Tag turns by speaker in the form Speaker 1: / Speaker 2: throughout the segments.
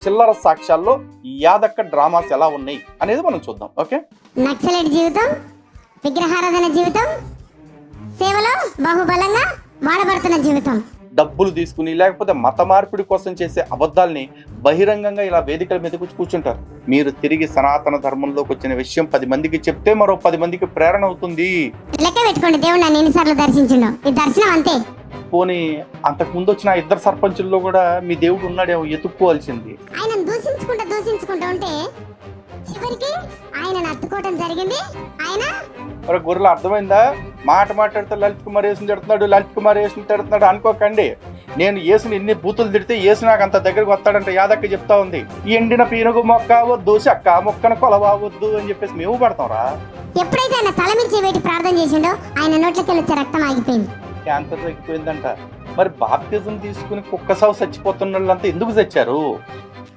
Speaker 1: చిల్లర సాక్ష్యాల్లో యాదక్క డ్రామాస్ ఎలా ఉన్నాయి అనేది మనం చూద్దాం. ఓకే,
Speaker 2: నక్సలైట్ జీవితం, విగ్రహారాధన జీవితం, సేవలో బాహుబలంగా వాడబడుతున్న జీవితం,
Speaker 1: డబ్బులు తీసుకుని లేకపోతే మత మార్పిడి కోసం చేసే అబద్ధాలని బహిరంగంగా ఇలా వేదికల మీద కూర్చుంటారు. మీరు తిరిగి సనాతన ధర్మంలోకి వచ్చిన విషయం 10 మందికి చెప్తే మరో 10 మందికి ప్రేరణ అవుతుంది.
Speaker 2: లెక్క పెట్టుకోండి, దేవుడు నన్ను ఎన్నిసార్లు దర్శించిండు, ఈ దర్శనం అంతే.
Speaker 1: పోనీ అంతకు ముందు వచ్చిన 2 సర్పంచుల్లో కూడా మీ దేవుడు ఉన్నాడేమో ఎత్తుక్కోవాల్సింది.
Speaker 2: ఆయన దూషించుకుంటూ ఉంటే చివరికి ఆయన అత్తుకోవటం జరిగింది. ఆయన
Speaker 1: గొర్రెలు అర్థమైందా? మాట్లాడితే లలిత్ కుమార్ యేసుని తిడుతున్నాడు అనుకోకండి. నేను యేసుని ఎన్ని బూతులు తిడితే యేసు నాకు అంత దగ్గరకు వస్తాడంటే యాదక్క చెప్తా ఉంది. ఎండిన పీనుగు మొక్క వద్దు, చెక్క మొక్కను కొలవద్దు అని చెప్పేసి మేము పడతాంరా.
Speaker 2: ఎప్పుడైతే ఆయన తల మించి వేటి ప్రార్థన చేసిండో ఆయన నోట్లకెళ్ళి వచ్చే రక్తం ఆగిపోయింది,
Speaker 1: క్యాన్సర్ తగ్గిపోయిందంట. మరి బాప్తిజం తీసుకుని కుక్క సాగు చచ్చిపోతున్న వాళ్ళంతా ఎందుకు చచ్చారు?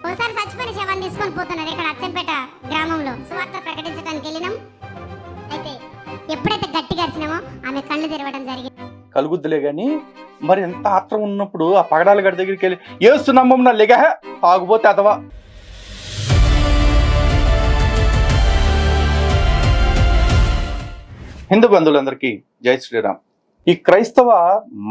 Speaker 2: ఒకసారి చచ్చిపోయిన శవాన్ని తీసుకొని పోతున్నారు. ఇక్కడ అచ్చంపేట గ్రామంలో సువార్త ప్రకటించడానికి వెళ్ళినాం. అయితే ఎప్పుడైతే గట్టిగా అరిచినామో ఆమె కళ్ళు తెరవడం జరిగింది.
Speaker 1: కలుగుద్దులే గాని మరి ఎంత ఆత్రం ఉన్నప్పుడు ఆ పగడాల గడి దగ్గరికి వెళ్ళి ఏస్తున్నామో నా లెగ తాగుపోతే అదవా. హిందూ బంధువులందరికీ జై శ్రీరామ్. ఈ క్రైస్తవ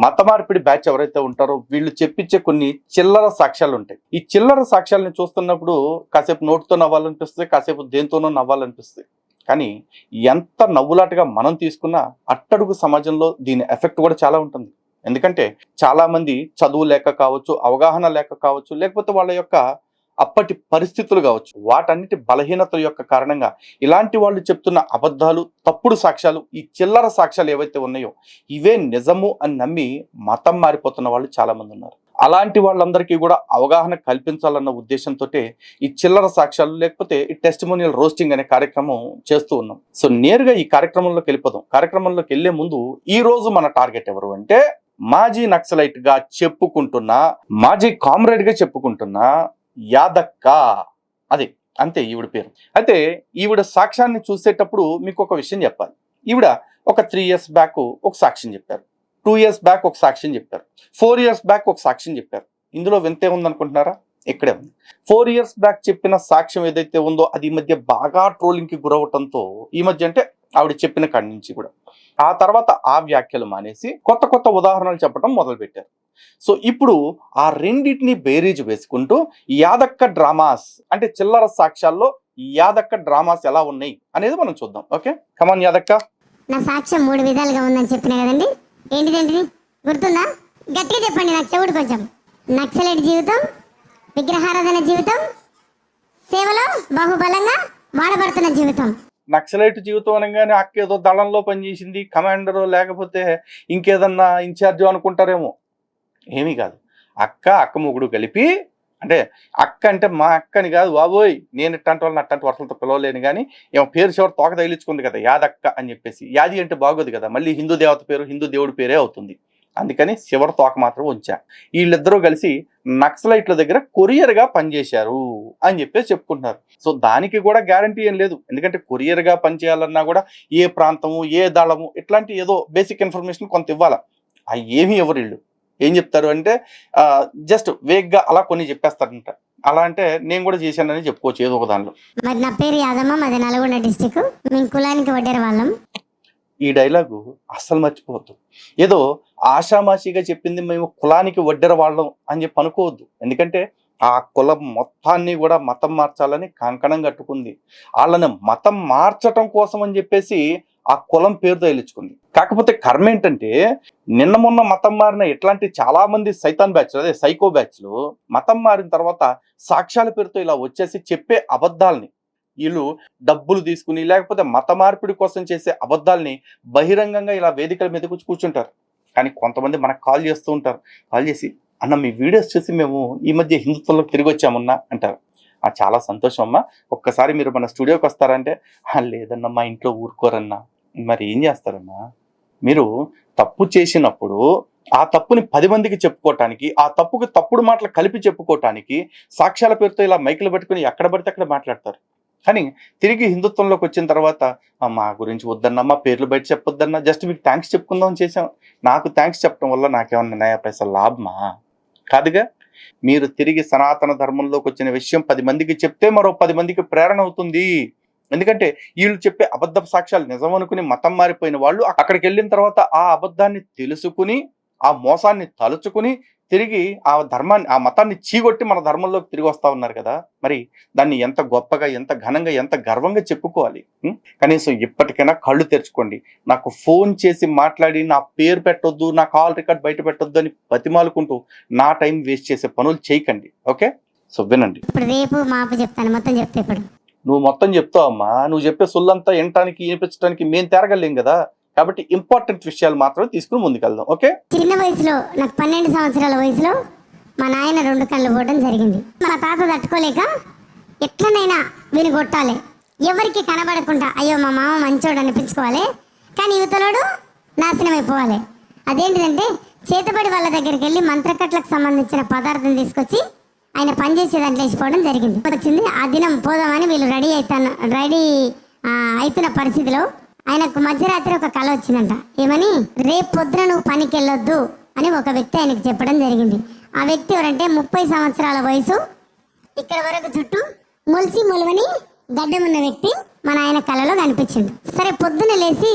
Speaker 1: మత మార్పిడి బ్యాచ్ ఎవరైతే ఉంటారో వీళ్ళు చెప్పించే కొన్ని చిల్లర సాక్ష్యాలు ఉంటాయి. ఈ చిల్లర సాక్ష్యాలను చూస్తున్నప్పుడు కాసేపు నోటితో నవ్వాలనిపిస్తుంది, కాసేపు దేంతోనో నవ్వాలనిపిస్తుంది. కానీ ఎంత నవ్వులాటగా మనం తీసుకున్నా అట్టడుగు సమాజంలో దీని ఎఫెక్ట్ కూడా చాలా ఉంటుంది. ఎందుకంటే చాలా మంది చదువు లేక కావచ్చు, అవగాహన లేక కావచ్చు, లేకపోతే వాళ్ళ యొక్క అప్పటి పరిస్థితులు కావచ్చు, వాటన్నిటి బలహీనతల యొక్క కారణంగా ఇలాంటి వాళ్ళు చెప్తున్న అబద్ధాలు, తప్పుడు సాక్ష్యాలు, ఈ చిల్లర సాక్ష్యాలు ఏవైతే ఉన్నాయో ఇవే నిజము అని నమ్మి మతం మారిపోతున్న వాళ్ళు చాలా మంది ఉన్నారు. అలాంటి వాళ్ళందరికీ కూడా అవగాహన కల్పించాలన్న ఉద్దేశంతో ఈ చిల్లర సాక్ష్యాలు లేకపోతే ఈ టెస్టిమోనియల్ రోస్టింగ్ అనే కార్యక్రమం చేస్తూ ఉన్నాం. సో నేరుగా ఈ కార్యక్రమంలోకి వెళ్ళిపోదాం. కార్యక్రమంలోకి వెళ్లే ముందు ఈ రోజు మన టార్గెట్ ఎవరు అంటే మాజీ నక్సలైట్ గా చెప్పుకుంటున్నా, మాజీ కామ్రేడ్ గా చెప్పుకుంటున్నా యాదక్క. అది అంతే ఈవిడ పేరు. అయితే ఈవిడ సాక్ష్యాన్ని చూసేటప్పుడు మీకు ఒక విషయం చెప్పాలి. ఈవిడ ఒక 3 years బ్యాక్ ఒక సాక్ష్యం చెప్పారు, 2 years బ్యాక్ ఒక సాక్ష్యం చెప్పారు, 4 years బ్యాక్ ఒక సాక్ష్యం చెప్పారు. ఇందులో వింతే ఉందనుకుంటున్నారా? ఇక్కడే ఉంది. 4 years బ్యాక్ చెప్పిన సాక్ష్యం ఏదైతే ఉందో అది ఈ మధ్య బాగా ట్రోలింగ్కి గురవటంతో, ఈ మధ్య అంటే ఆవిడ చెప్పిన కాడి నుంచి కూడా ఆ తర్వాత ఆ వ్యాఖ్యలు మానేసి కొత్త కొత్త ఉదాహరణలు చెప్పడం మొదలుపెట్టారు. సో ఇప్పుడు ఆ రెండింటిని బేరీజ్ వేసుకుంటూ యాదక్క డ్రామాస్ అంటే చిల్లర సాక్ష్యాల్లో యాదక్క డ్రామాస్ ఎలా ఉన్నాయి అనేది మనం చూద్దాం. ఓకే, కమాన్ యాదక్క.
Speaker 2: నా సాక్ష్యం 3 విధాలుగా ఉందని చెప్పినా కదండి. ఏంటిదేంటిది గుర్తుందా? గట్టిగా చెప్పండి, నాకు చెవుడు కొంచెం. నక్సలైట్ జీవితం, విగ్రహారాధన జీవితం, సేవలో బాహుబలంగా వాడబడుతున్న జీవితం.
Speaker 1: నక్సలైట్ జీవితం అనగానే అక్క ఏదో దళంలో పనిచేసింది, కమాండరో లేకపోతే ఇంకేదన్నా ఇన్ఛార్జో అనుకుంటారేమో. ఏమీ కాదు. అక్క మొగుడు కలిపి, అంటే అక్క అంటే మా అక్కని కాదు బాబోయ్, నేను ఇట్లాంటి వాళ్ళని అట్లాంటి వరుసలతో పిలవలేను. కానీ ఏమో పేరు చివరి తోక తగిలించుకుంది కదా యాదక్క అని చెప్పేసి. యాది అంటే బాగోదు కదా, మళ్ళీ హిందూ దేవత పేరు, హిందూ దేవుడి పేరే అవుతుంది. అందుకని చివరి తోక మాత్రం ఉంచా. వీళ్ళిద్దరూ కలిసి నక్సలైట్ల దగ్గర కొరియర్గా పనిచేశారు అని చెప్పేసి చెప్పుకుంటున్నారు. సో దానికి కూడా గ్యారంటీ ఏం లేదు. ఎందుకంటే కొరియర్గా పనిచేయాలన్నా కూడా ఏ ప్రాంతము, ఏ దళము, ఇట్లాంటి ఏదో బేసిక్ ఇన్ఫర్మేషన్ కొంత ఇవ్వాలి. అవి ఏమీ ఎవరు వీళ్ళు ఏం చెప్తారు అంటే జస్ట్ వేగ్గా అలా కొన్ని చెప్పేస్తారంట. అలా అంటే నేను కూడా చేశానని చెప్పుకోవచ్చు ఏదో ఒక దానిలో.
Speaker 2: మరి నా పేరు యాదమ్మ, మాది నల్గొండ డిస్టిక్, మేము కులానికి వడ్డేర వాళ్ళం.
Speaker 1: ఈ డైలాగు అస్సలు మర్చిపోవద్దు. ఏదో ఆషామాషిగా చెప్పింది మేము కులానికి వడ్డెర వాళ్ళం అని చెప్పి అనుకోవద్దు. ఎందుకంటే ఆ కులం మొత్తాన్ని కూడా మతం మార్చాలని కంకణం కట్టుకుంది. వాళ్ళని మతం మార్చటం కోసం అని చెప్పేసి ఆ కులం పేరు తగిలించుకుంది. కాకపోతే కర్మ ఏంటంటే నిన్న మొన్న మతం మారిన ఇట్లాంటి చాలా మంది సైతాన్ బ్యాచ్లు, అదే సైకో బ్యాచ్లు మతం మారిన తర్వాత సాక్ష్యాల పేరుతో ఇలా వచ్చేసి చెప్పే అబద్ధాలని, వీళ్ళు డబ్బులు తీసుకుని లేకపోతే మత మార్పిడి కోసం చేసే అబద్ధాలని బహిరంగంగా ఇలా వేదికల మీద కూర్చుంటారు. కానీ కొంతమంది మనకు కాల్ చేస్తూ ఉంటారు. కాల్ చేసి అన్న మీ వీడియోస్ చూసి మేము ఈ మధ్య హిందుత్వంలోకి తిరిగి వచ్చామన్నా అంటారు. చాలా సంతోషం అమ్మా, ఒక్కసారి మీరు మన స్టూడియోకి వస్తారంటే లేదన్నా మా ఇంట్లో ఊరుకోరన్నా. మరి ఏం చేస్తారన్నా? మీరు తప్పు చేసినప్పుడు ఆ తప్పుని 10 మందికి చెప్పుకోవటానికి, ఆ తప్పుకి తప్పుడు మాటలు కలిపి చెప్పుకోవటానికి సాక్ష్యాల పేరుతో ఇలా మైకులు పెట్టుకుని ఎక్కడ పడితే అక్కడ మాట్లాడతారు. కానీ తిరిగి హిందుత్వంలోకి వచ్చిన తర్వాత మా గురించి వద్దన్నా, మా పేర్లు బయట చెప్పొద్దన్నా, జస్ట్ మీకు థ్యాంక్స్ చెప్పుకుందామని చేసాం. నాకు థ్యాంక్స్ చెప్పడం వల్ల నాకేమన్నా నయా పైసా లాభమా? కాదుగా. మీరు తిరిగి సనాతన ధర్మంలోకి వచ్చిన విషయం 10 మందికి చెప్తే మరో 10 మందికి ప్రేరణ అవుతుంది. ఎందుకంటే వీళ్ళు చెప్పే అబద్ధ సాక్ష్యాలు నిజం అనుకుని మతం మారిపోయిన వాళ్ళు అక్కడికి వెళ్ళిన తర్వాత ఆ అబద్ధాన్ని తెలుసుకుని ఆ మోసాన్ని తలుచుకుని తిరిగి ఆ మతాన్ని చీగొట్టి మన ధర్మంలోకి తిరిగి వస్తా ఉన్నారు కదా. మరి దాన్ని ఎంత గొప్పగా, ఎంత ఘనంగా, ఎంత గర్వంగా చెప్పుకోవాలి. కనీసం ఇప్పటికైనా కళ్ళు తెరుచుకోండి. నాకు ఫోన్ చేసి మాట్లాడి నా పేరు పెట్టొద్దు, నా కాల్ రికార్డ్ బయట పెట్టొద్దు అని బతిమాలుకుంటూ నా టైం వేస్ట్ చేసే పనులు చేయకండి. ఓకే, సో వినండి.
Speaker 2: ఇప్పుడు రేపు మాపు చెప్తాను, మొత్తం చెప్తే ఇప్పుడు
Speaker 1: నువ్వు మొత్తం చెప్తావమ్మా. నువ్వు చెప్పే సొల్లంతా వినటానికి వినిపించడానికి మేము తిరగలేం కదా. కాబట్టి ఇంపార్టెంట్ విషయాలు మాత్రమే తీసుకుని ముందుకెళ్దాం. ఓకే,
Speaker 2: చిన్న వయసులో నాకు 12 సంవత్సరాల వయసులో మా నాయన 2 కళ్ళు పోవడం జరిగింది. మా తాత తట్టుకోలేక ఎట్లనైనా వీని కొట్టాలి, ఎవరికి కనబడకుండా అయ్యో మా మామ మంచోడు అనిపించుకోవాలి, కానీ యువతలోడు నాశనం అయిపోవాలి. అదేంటిదంటే చేతబడి వాళ్ళ దగ్గరికి వెళ్ళి మంత్రకట్లకు సంబంధించిన పదార్థం తీసుకొచ్చి ఆయన పనిచేసే దాంట్లో వేసిపోవడం జరిగింది. వచ్చింది ఆ దినం పోదామని వీళ్ళు రెడీ అవుతున్న పరిస్థితిలో ఆయనకు మధ్యరాత్రి ఒక కళ వచ్చిందంట. ఏమని, రేపు పొద్దున నువ్వు పనికి వెళ్ళొద్దు అని ఒక వ్యక్తి ఆయనకు చెప్పడం జరిగింది. ఆ వ్యక్తి ఎవరంటే 30 సంవత్సరాల వయసు, ఇక్కడ వరకు చుట్టూ మొలవని గడ్డం ఉన్న వ్యక్తి మన ఆయన కళలో కనిపించింది. సరే పొద్దున లేచి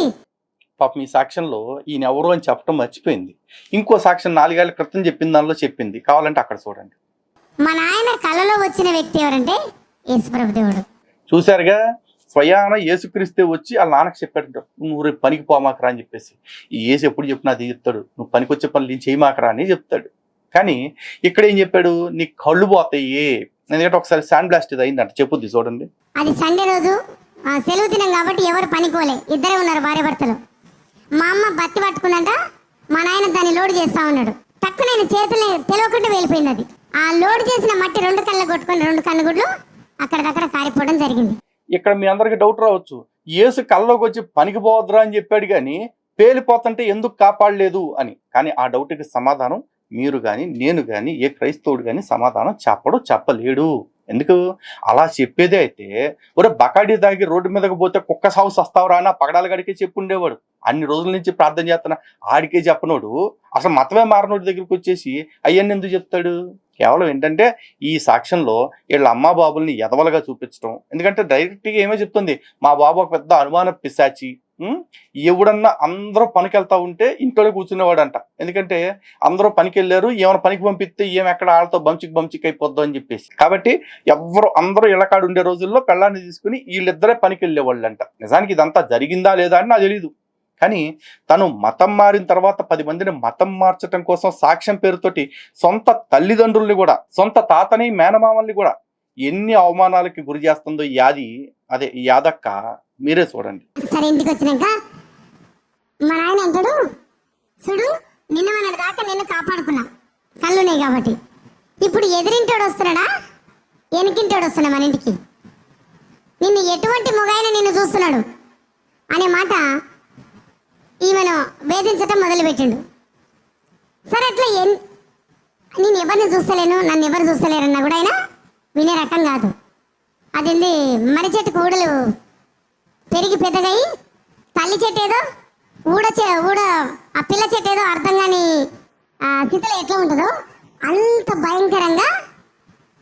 Speaker 1: పాపం ఈ సాక్ష్యంలో ఈయన ఎవరు అని చెప్పడం మర్చిపోయింది. ఇంకో సాక్ష్యం 4 ఏళ్ల క్రితం చెప్పిన దానిలో చెప్పింది, కావాలంటే అక్కడ చూడండి.
Speaker 2: మా నాయన కళలో వచ్చిన వ్యక్తి ఎవరంటే యేసుప్రభు దేవుడు.
Speaker 1: చూశారుగా, స్వయాన యేసుక్రీస్తే వచ్చి వాళ్ళ నాన్నకి చెప్పాడు, నువ్వు రేపు పనికి పోమాకరా అని చెప్పేసి. ఈ యేసు ఎప్పుడు చెప్పినా అది చెప్తాడు, నువ్వు పనికి వచ్చే పనులు నేను చేయమాకరా అని చెప్తాడు. కానీ ఇక్కడ ఏం చెప్పాడు, నీ కళ్ళు పోతాయి. ఎందుకంటే ఒకసారి శాండ్ బ్లాస్ట్ ఇది అయిందంట, చెప్పుద్ది చూడండి.
Speaker 2: అది సండే రోజు సెలవు దినం కాబట్టి ఎవరు పనికోలే, ఇద్దరే ఉన్నారు భార్య భర్తలు. మా అమ్మ బత్తి పట్టుకుందంట, మా నాయన దాన్ని లోడ్ చేస్తా ఉన్నాడు. టక్కు నేను చేతులు తెలియకుండా వెళ్ళిపోయింది. అది ఆ లోడ్ చేసిన మట్టి 2 కళ్ళ కొట్టుకొని 2 కన్నుగుడ్లు అక్కడికక్కడ కారిపోవడం జరిగింది.
Speaker 1: ఇక్కడ మీ అందరికి డౌట్ రావచ్చు, యేసు కళ్ళలోకి వచ్చి పనికి పోవద్దురా అని చెప్పాడు కానీ పేలిపోతుంటే ఎందుకు కాపాడలేదు అని. కానీ ఆ డౌట్కి సమాధానం మీరు కానీ నేను కానీ ఏ క్రైస్తవుడు కానీ సమాధానం చెప్పలేడు. ఎందుకు అలా చెప్పేదే అయితే, ఒరే బకాడి దాగి రోడ్డు మీదకి పోతే కుక్క సాగు సస్తావురా అని పగడాల గడికే చెప్పుండేవాడు. అన్ని రోజుల నుంచి ప్రార్థన చేస్తున్నా ఆడికే చెప్పనోడు అసలు మతమే మారనోడి దగ్గరికి వచ్చేసి అయ్యన్ని ఎందుకు చెప్తాడు? కేవలం ఏంటంటే ఈ సాక్ష్యంలో వీళ్ళ అమ్మా బాబుల్ని ఎదవలుగా చూపించడం. ఎందుకంటే డైరెక్ట్గా ఏమో చెప్తుంది, మా బాబు ఒక పెద్ద అనుమాన పిశాచి, ఎవడన్నా అందరూ పనికి వెళ్తా ఉంటే ఇంట్లోనే కూర్చునేవాడంట. ఎందుకంటే అందరూ పనికి వెళ్ళారు, ఏమైనా పనికి పంపిస్తే ఏమి ఎక్కడ వాళ్ళతో బంచిక్ అయిపోద్దాం అని చెప్పేసి. కాబట్టి అందరూ ఇళ్ళకాడు ఉండే రోజుల్లో పెళ్ళాన్ని తీసుకుని వీళ్ళిద్దరే పనికి వెళ్ళేవాళ్ళంట. నిజానికి ఇదంతా జరిగిందా లేదా అని నాకు తెలీదు. కానీ తను మతం మారిన తర్వాత 10 మందిని మతం మార్చడం కోసం సాక్ష్యం పేరుతోటి సొంత తల్లిదండ్రుల్ని కూడా, సొంత తాతని మేనమామల్ని కూడా ఎన్ని అవమానాలకి గురి చేస్తుందో ఈ యాదక్క మీరే చూడండి.
Speaker 2: సరే ఇంటికి వచ్చినాక మా నాయన అంటాడు, చూడు నిన్న మన దాకా నిన్ను కాపాడుకున్నా కళ్ళున్నాయి కాబట్టి, ఇప్పుడు ఎదురింటోడు వస్తున్నాడా వెనకింటోడు వస్తున్నా మన ఇంటికి, నిన్ను ఎటువంటి మొగాయన నిన్ను చూస్తున్నాడు అనే మాట ఈమెను వేధించటం మొదలుపెట్టిండు. సరే అట్లా నేను ఎవరిని చూస్తలేను, నన్ను ఎవరు చూస్తలేరన్నా కూడా అయినా వినే రకం కాదు. అదేంది మర్రి చెట్టు కూడలు పెరిగి పెద్దగయి తల్లి చెట్టు ఏదో ఊడ ఆ పిల్ల చెట్టు ఏదో అర్థం కాని స్థితిలో ఎట్లా ఉంటుందో అంత భయంకరంగా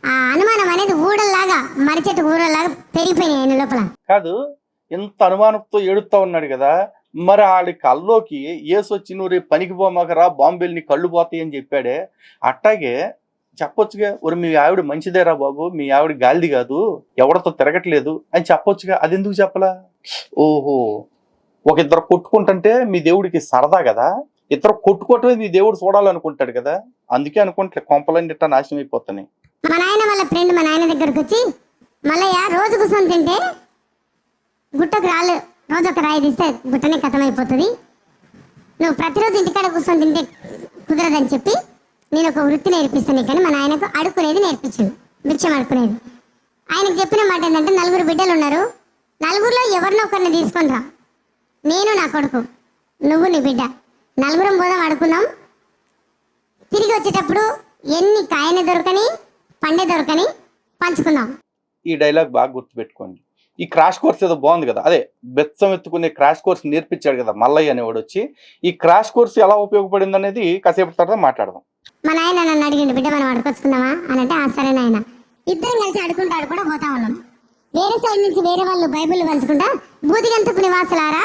Speaker 2: ఆ అనుమానం అనేది ఊడల్లాగా మర్రి చెట్టు ఊడల్లాగా పెరిగిపోయినాయి ఆయన లోపల.
Speaker 1: కాదు, ఎంత అనుమానంతో ఏడుస్తా ఉన్నాడు కదా, మరి ఆడి కల్లోకి యేసు వచ్చి నువ్వు రేపు పనికి పోమాకరా బాంబేలు నీ కళ్ళు పోతాయి అని చెప్పాడే. అట్టాగే చెప్పొచ్చుగా, ఒరు మీ ఆవిడ మంచిదేరా బాబు, మీ ఆవిడ గాలిది కాదు, ఎవరితో తిరగట్లేదు అని చెప్పొచ్చుగా. అది ఎందుకు చెప్పలా? ఓహో, ఒక ఇద్దరు కొట్టుకుంటుంటే మీ దేవుడికి సరదా కదా, ఇద్దరు కొట్టుకోవటమే మీ దేవుడు చూడాలనుకుంటాడు కదా, అందుకే అనుకుంటే కొంపలన్నీ ఇట్లా నాశనం అయిపోతున్నాయి.
Speaker 2: మా నాయన వాళ్ళ ఫ్రెండ్ మా నాయన దగ్గరకు వచ్చి, మళ్ళయ్య రోజు కూర్చొని తింటే గుట్టకు రాళ్ళు, రోజు ఒక రాయి తీస్తే గుట్టనే కథమైపోతుంది, నువ్వు ప్రతిరోజు ఇంటికాడ కూర్చొని తింటే కుదరదని చెప్పి నేను ఒక వృత్తి నేర్పిస్తాను కానీ మా నాయనకు అడుక్కునేది నేర్పించాను, భిక్షం అడుక్కునేది. ఆయనకు చెప్పిన మాట ఏంటంటే 4 బిడ్డలు ఉన్నారు, 4లో ఎవరినో ఒకరిని తీసుకొని రా, నేను నా కొడుకు నువ్వు నీ బిడ్డ 4 పోదాం అడుకుందాం, తిరిగి వచ్చేటప్పుడు ఎన్ని కాయని దొరకని పండే దొరకని పంచుకుందాం.
Speaker 1: ఈ డైలాగ్ బాగా గుర్తుపెట్టుకోండి. ఈ క్రాష్ కోర్స్ ఏదో బాగుంది కదా, అదే బెత్సం ఎత్తుకునే క్రాష్ కోర్స్ నేర్పించాడు కదా మల్లయ్య అనేవాడు వచ్చి. ఈ క్రాష్ కోర్స్ ఎలా ఉపయోగపడింది అనేది కాసేపు తర్వాత మాట్లాడదాం.
Speaker 2: మా నాయన నన్ను అడిగిండు, బిడ్డ మనం అడుకొచ్చుకుందామా అని అంటే, ఆ సరే నాయన. ఇద్దరం కలిసి అడుకుంటూ కూడా పోతా ఉన్నాం. వేరే సైడ్ నుంచి వేరే వాళ్ళు బైబిల్ పంచుకుంటా, బూదిగంతపు నివాసులారా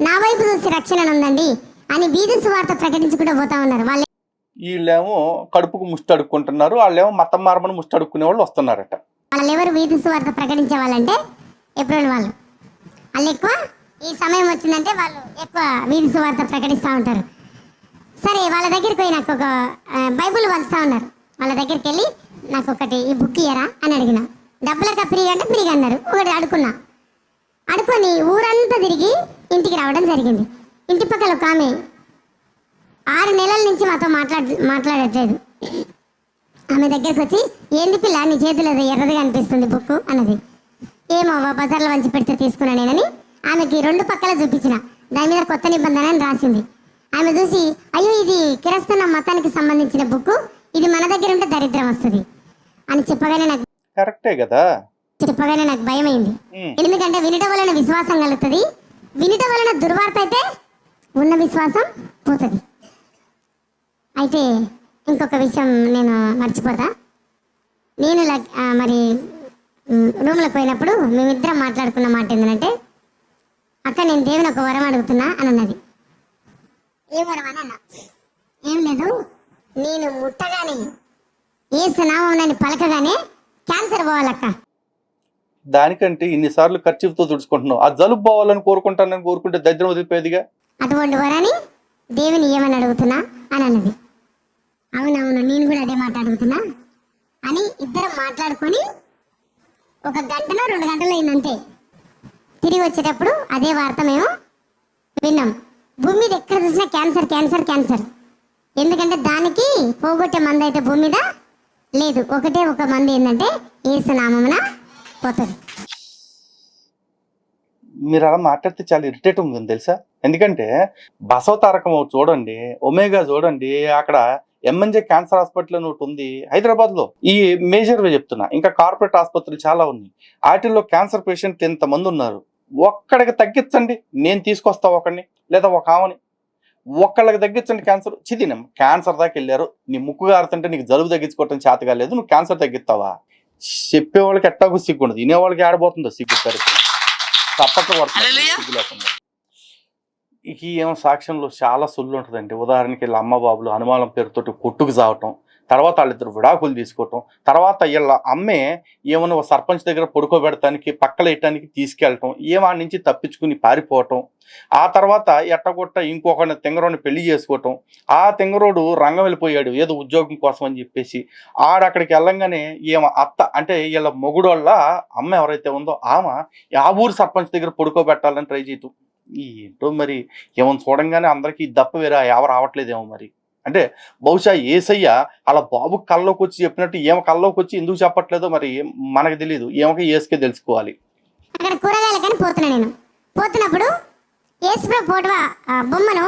Speaker 2: నా వైపు చూసి రక్షణ ఉందండి అని వీధి సువార్త ప్రకటించుకుంటూ పోతా ఉన్నారు.
Speaker 1: వీళ్ళేమో కడుపుకు ముష్టి అడుక్కుంటున్నారు, వాళ్ళేమో మతం మార్మని ముష్టి అడుక్కునే వాళ్ళు వస్తున్నారట.
Speaker 2: వాళ్ళు ఎవరు వీధి సువార్త ప్రకటించే వాళ్ళంటే ఎప్పుడు వాళ్ళు ఎక్కువ ఈ సమయం వచ్చిందంటే వాళ్ళు ఎక్కువ వీధి సువార్త ప్రకటిస్తూ ఉంటారు. సరే వాళ్ళ దగ్గరికి పోయి నాకు ఒక బైబుల్ పంచుతా ఉన్నారు. వాళ్ళ దగ్గరికి వెళ్ళి నాకు ఒకటి ఈ బుక్ ఇయ్యరా అని అడిగిన. డబ్బులకు ఫ్రీగా అంటే ఫ్రీగా అన్నారు. ఒకటి అడుకొని ఊరంతా తిరిగి ఇంటికి రావడం జరిగింది. ఇంటి పక్కల ఒక ఆమె 6 నెలల నుంచి మాతో మాట్లాడట్లేదు. ఆమె దగ్గరికి వచ్చి, ఏంది పిల్ల నీ చేతిలో ఎర్రదిగా అనిపిస్తుంది బుక్ అన్నది. ఏమో బజార్లో వంచి పెడితే తీసుకున్నా నేనని ఆమెకి 2 పక్కల చూపించిన. దాని మీద కొత్త నిబంధన అని రాసింది. ఆమె చూసి, అయ్యో ఇది కిరస్తన మతానికి సంబంధించిన బుక్, ఇది మన దగ్గర ఉంటే దరిద్రం వస్తుంది అని చెప్పగానే నాకు భయమైంది. ఎందుకంటే వినటం వలన విశ్వాసం కలుగుతుంది, వినటం వలన దుర్వార్త అయితే ఉన్న విశ్వాసం పోతుంది. అయితే ఇంకొక విషయం నేను మర్చిపోతా. నేను మరి రూమ్లోకి పోయినప్పుడు మేమిద్దరం మాట్లాడుకున్న మాట ఏంటంటే, అక్క నేను దేవుని ఒక వరం అడుగుతున్నా అని అన్నది. ఏ వరం అని అన్నా. ఏం లేదు, నేను ముట్టగానే యేసు నామమునని పలకగానే క్యాన్సర్ పోవాలక్క.
Speaker 1: దానికంటే ఇన్నిసార్లు ఖర్చుతో తుడుచుకుంటున్నావు, ఆ జలుబు పోవాలని కోరుకుంటే దరిద్రం వదిలిపోయేదిగా.
Speaker 2: అటువంటి వరాన్ని దేవుని ఏమని అడుగుతున్నా అని అన్నది. అవునవును నేను కూడా అదే మాట అడుగుతున్నా అని ఇద్దరం మాట్లాడుకొని 1 గంటలో 2 గంటలు అయిందంతే. తిరిగి వచ్చేటప్పుడు అదే వార్త మేము విన్నాం. భూమి మీద ఎక్కడ చూసినా క్యాన్సర్ క్యాన్సర్ క్యాన్సర్. ఎందుకంటే దానికి పోగొట్టే మందు అయితే భూమి మీద లేదు. ఒకటే ఒక మంది ఏంటంటే యేసు నామమున పోతుంది.
Speaker 1: మీరు అలా మాట్లాడితే చాలా ఇరిటేట్ ఉంది తెలుసా. ఎందుకంటే బసవతారకం చూడండి, ఒమేగా చూడండి, అక్కడ ఎంఎన్జే క్యాన్సర్ హాస్పిటల్ అని ఒకటి ఉంది హైదరాబాద్లో. ఈ మేజర్గా చెప్తున్నా, ఇంకా కార్పొరేట్ ఆసుపత్రులు చాలా ఉన్నాయి. వాటిల్లో క్యాన్సర్ పేషెంట్ ఇంతమంది ఉన్నారు. ఒక్కడికి తగ్గించండి, నేను తీసుకొస్తా ఒకడిని లేదా ఒక ఆమెని, ఒక్కళ్ళకి తగ్గించండి క్యాన్సర్. చిదినం క్యాన్సర్ దాకా వెళ్ళారు, నీ ముక్కు గారుతుంటే నీకు జలుబు తగ్గించుకోవటం చేత కాలేదు, నువ్వు క్యాన్సర్ తగ్గిస్తావా? చెప్పేవాళ్ళకి ఎట్టాకు సిగ్గు ఉండదు, వినేవాళ్ళకి ఆడబోతుందో సిగ్గు తరపు తప్పట్లు పడుతుంది సిగ్గు లేకుండా. ఇక ఏమో సాక్ష్యంలో చాలా సొల్లు ఉంటుందండి. ఉదాహరణకి వీళ్ళ అమ్మ బాబులు అనుమానం పేరుతోటి కొట్టుకు చావటం, తర్వాత వాళ్ళిద్దరు విడాకులు తీసుకోవటం, తర్వాత వీళ్ళ అమ్మే ఏమన్నా సర్పంచ్ దగ్గర పడుకోబెడటానికి పక్కలేయటానికి తీసుకెళ్ళటం, ఏమాడి నుంచి తప్పించుకుని పారిపోవటం, ఆ తర్వాత ఎట్టగొట్ట ఇంకొకరిని తెంగరోని పెళ్లి చేసుకోవటం, ఆ తెంగరోడు రంగం వెళ్ళిపోయాడు ఏదో ఉద్యోగం కోసం అని చెప్పేసి, ఆడక్కడికి వెళ్ళంగానే ఏమో అత్త అంటే వీళ్ళ మొగుడోళ్ళ అమ్మ ఎవరైతే ఉందో ఆమె ఆ ఊరు సర్పంచ్ దగ్గర పడుకోబెట్టాలని ట్రై చేయటం. ఏంటో మరి ఏమన్నా చూడంగానే అందరికీ దప్ప వేరే ఎవరు రావట్లేదేమో మరి. అంటే బహుశా ఏసయ్య అలా బాబు కల్లోకి వచ్చి చెప్పినట్టు ఏమ కల్లోకి వచ్చి ఎందుకు చెప్పట్లేదో మరి మనకు తెలియదు, ఏమక ఏసుకే తెలుసుకోవాలి.
Speaker 2: అక్కడ కూరగాయలు కానీ పోతున్నా నేను పోతున్నప్పుడు యేసుప్రభు ఫోటో బొమ్మను